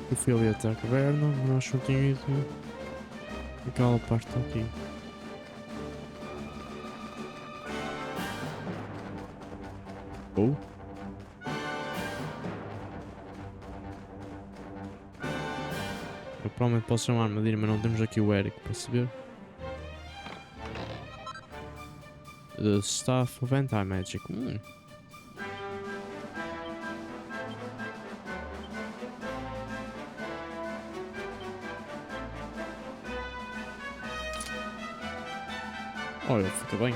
S1: Eu fui ali até a caverna, mas acho que não tinha ido aquela parte aqui. Oh. Eu provavelmente posso ser uma armadilha, mas não temos aqui o Eric para saber. The Staff of Anti-Magic. Olha, fica bem.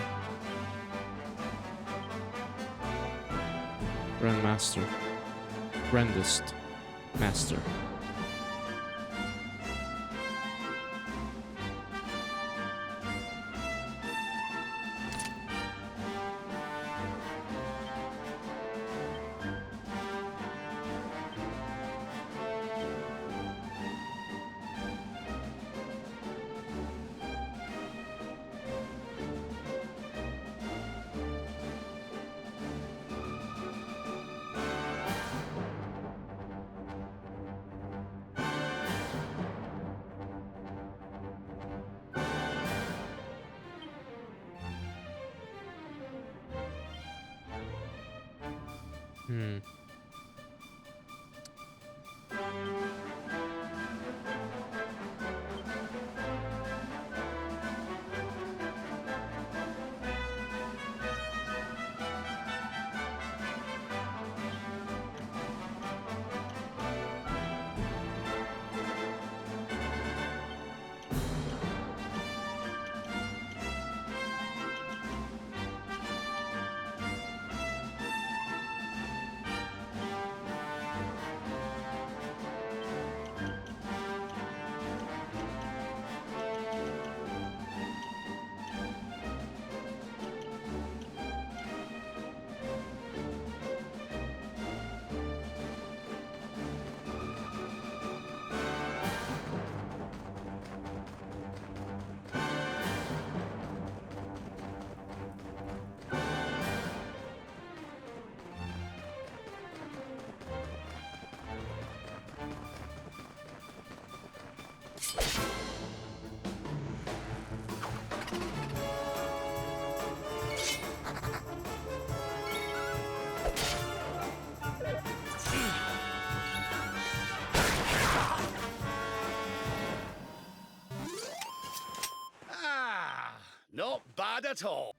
S1: Grandmaster. Grandest Master.
S6: Not bad at all.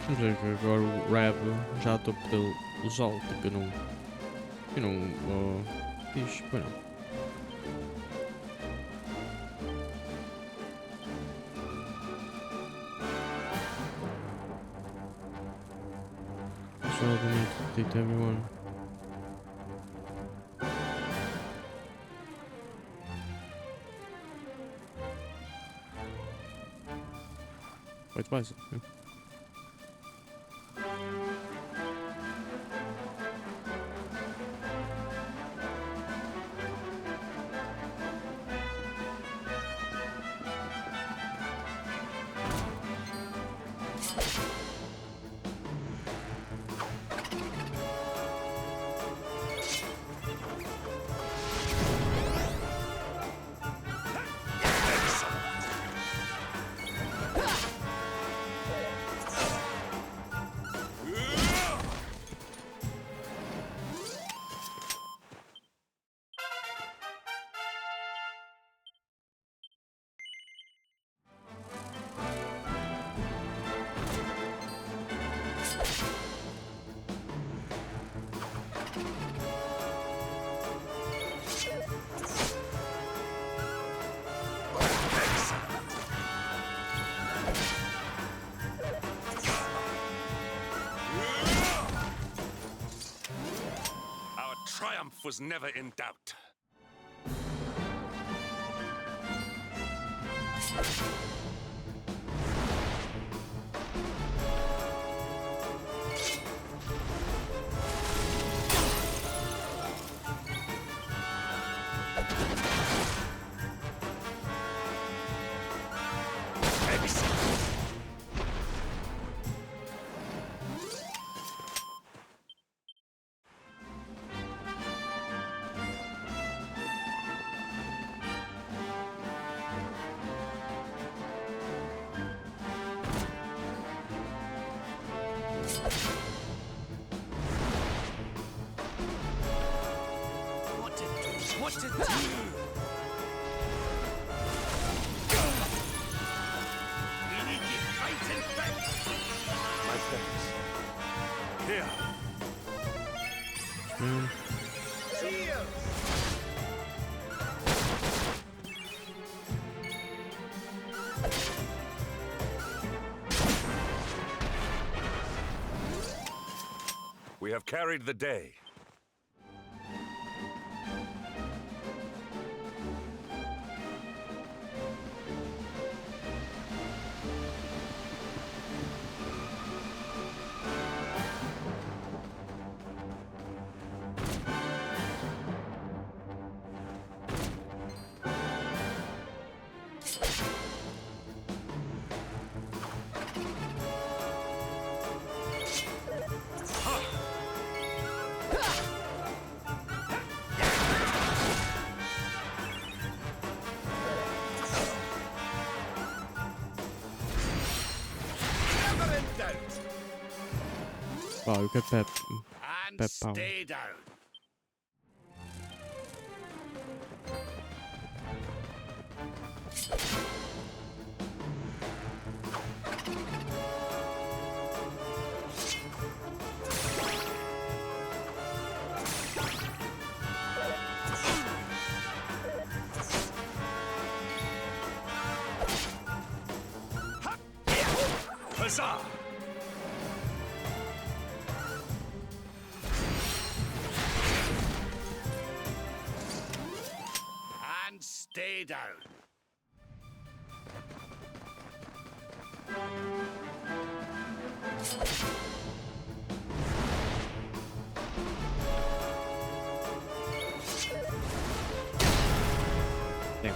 S1: Vamos ver que agora o Rab já estou a poder usá-lo, tipo, eu não fiz, pois não. Só de muito everyone. Wait, why is it? Yeah.
S3: Our triumph was never in doubt.
S6: What to do? We need to fight and back.
S3: My thanks. Here.
S6: Cheers!
S3: We have carried the day.
S6: Never in doubt.
S1: Wow, you get pep.
S6: And
S1: Pep power.
S6: stay down.
S3: Huzzah!
S6: And stay down.
S1: Damn.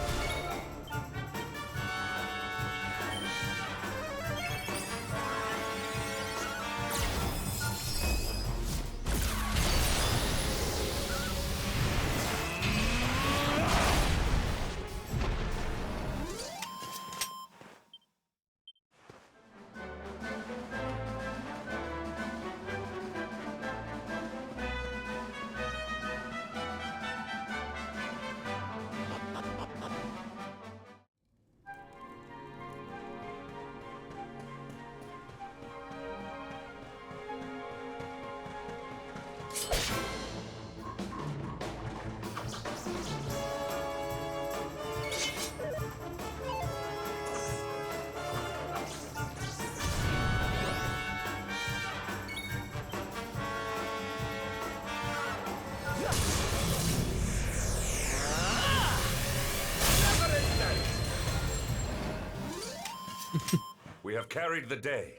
S3: We have carried the day.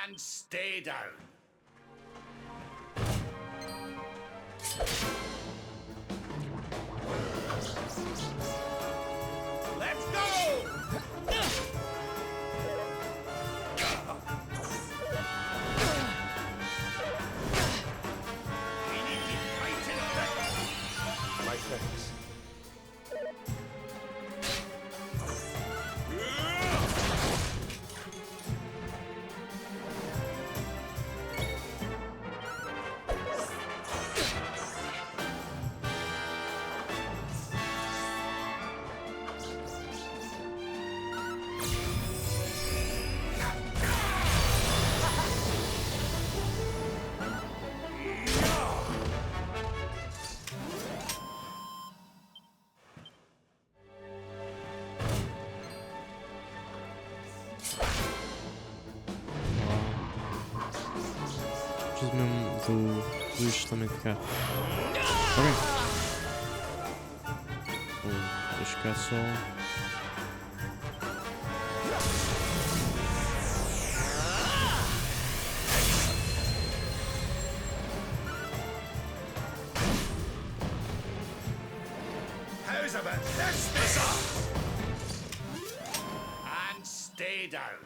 S6: And stay down. Let's go! We need to fight it back.
S3: My thanks.
S1: Preciso mesmo do lixo também ficar. Ok. Deixa cá só.
S6: How's about this up? And stay down.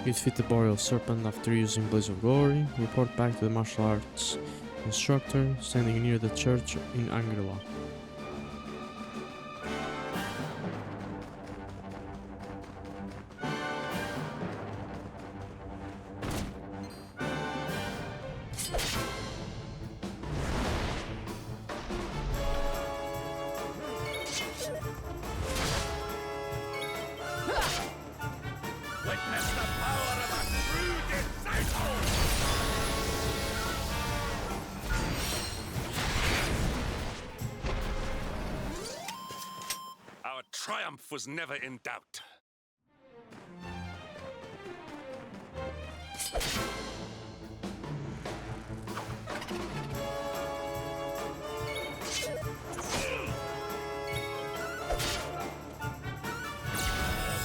S1: You defeat the Boreal Serpent after using Blaze of Glory. Report back to the martial arts instructor standing near the church in Angela.
S6: Witness the power of a true disciple!
S3: Our triumph was never in doubt.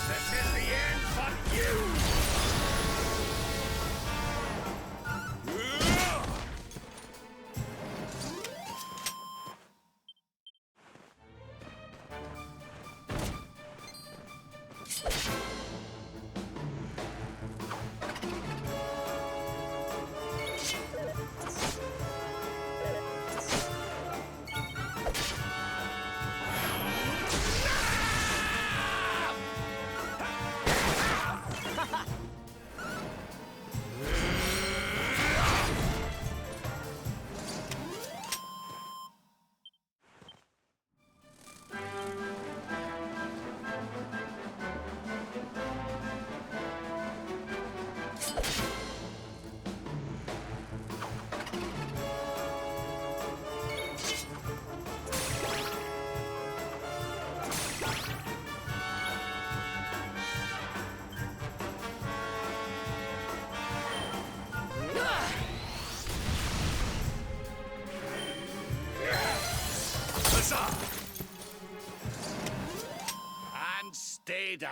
S6: This is the end for you! Answer! And stay down.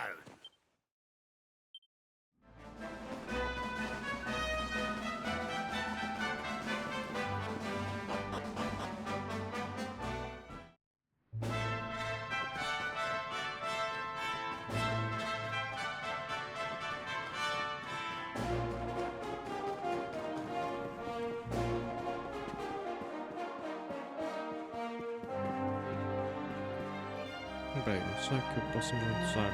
S1: Bem, só que eu posso me usar.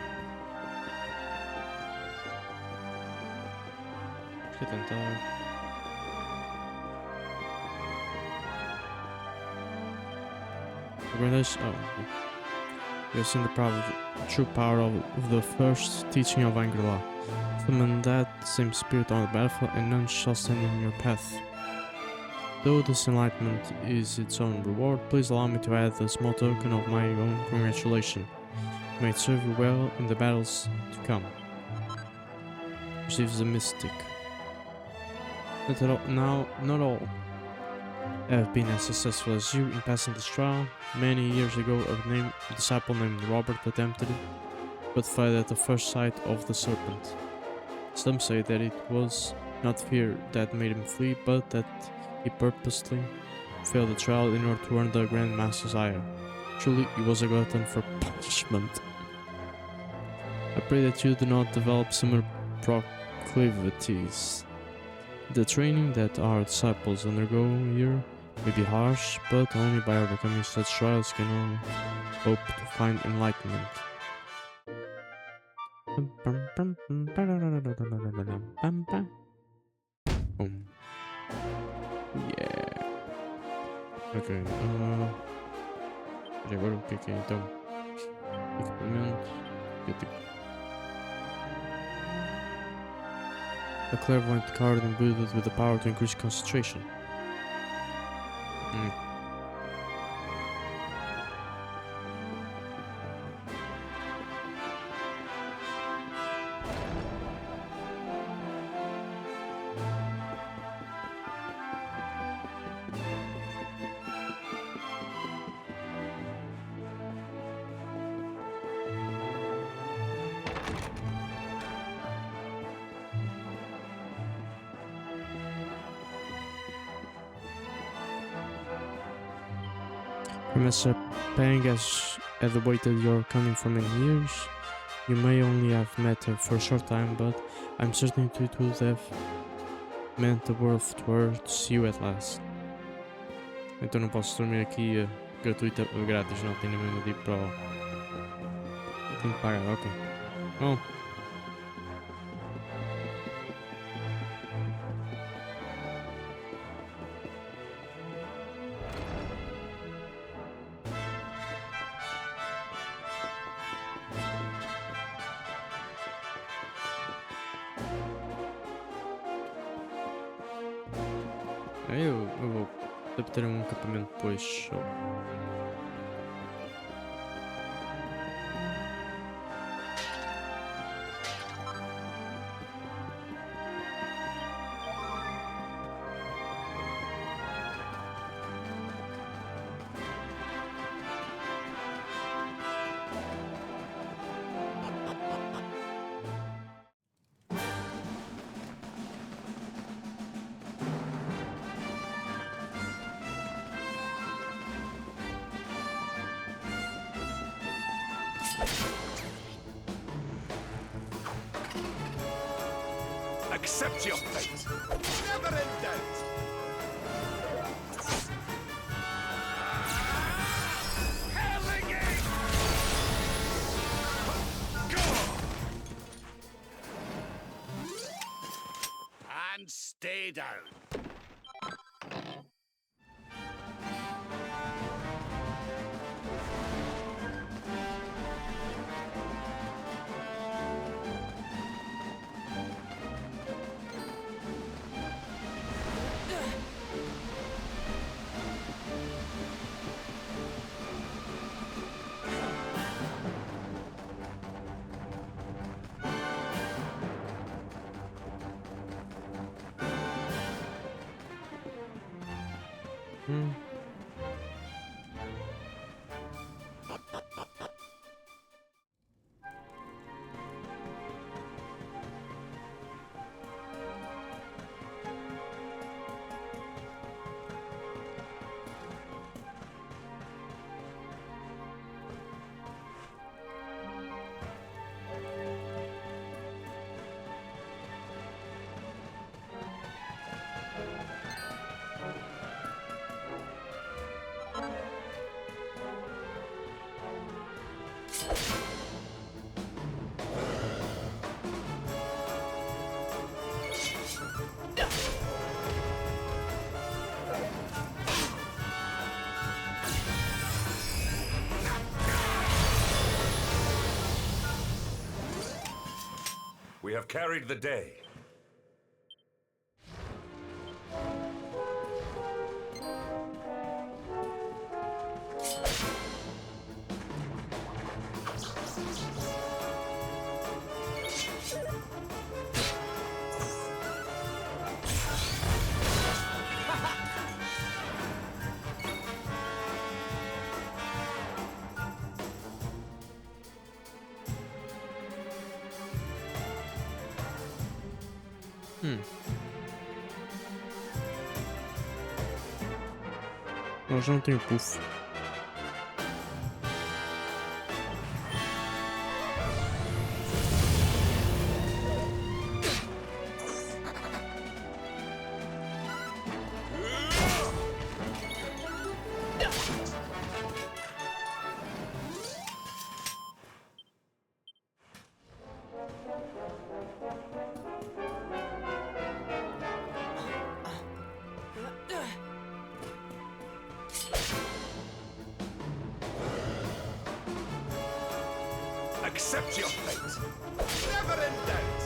S1: Deixa eu tentar. Organize. Oh, okay. You've seen the true power of the first teaching of Angela. Summon that same spirit on the battlefield, and none shall stand in your path. Though this enlightenment is its own reward, please allow me to add a small token of my own congratulation. May it serve you well in the battles to come. Receives a mystic. Not all have been as successful as you in passing this trial. Many years ago, a disciple named Robert attempted it, but failed at the first sight of the serpent. Some say that it was not fear that made him flee, but that he purposely failed the trial in order to earn the Grand Master's ire. Truly, he was a glutton for punishment. I pray that you do not develop similar proclivities. The training that our disciples undergo here may be harsh, but only by overcoming such trials can one hope to find enlightenment. Boom. Yeah. Ok. E agora o que é então? Equipamento. Que é tipo. A clairvoyant card imbued with the power to increase concentration. Master Pang has awaited your coming for many years. You may only have met her for a short time, but I'm certain it would have meant the world to her to see you at last. Então não posso dormir aqui gratuita, grátis, não, tenho mesmo de ir para o... Tenho que pagar, ok. Bom. Eu vou ter um acampamento depois. Show.
S6: Accept your fate. Never in doubt. And stay down.
S3: We have carried the day.
S1: Eu já não tenho puff.
S3: Accept your fate. Never in doubt.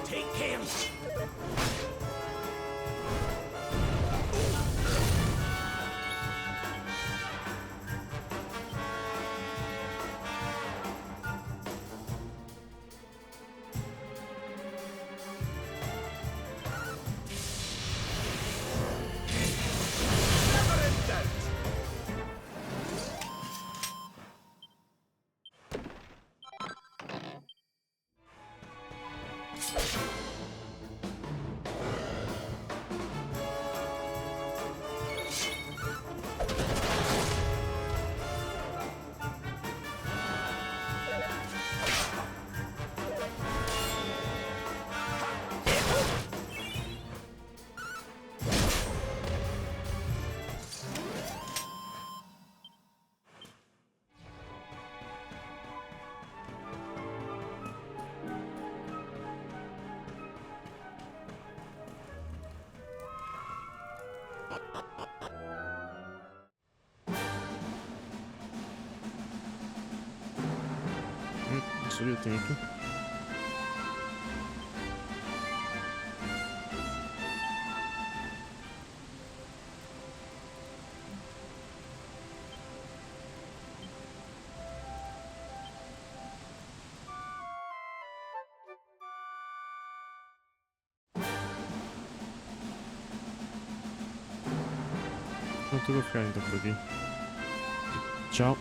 S6: Take him!
S3: Never in doubt.
S1: Não sabia, tem aqui. Pronto, eu vou ficar então por aqui. Tchau.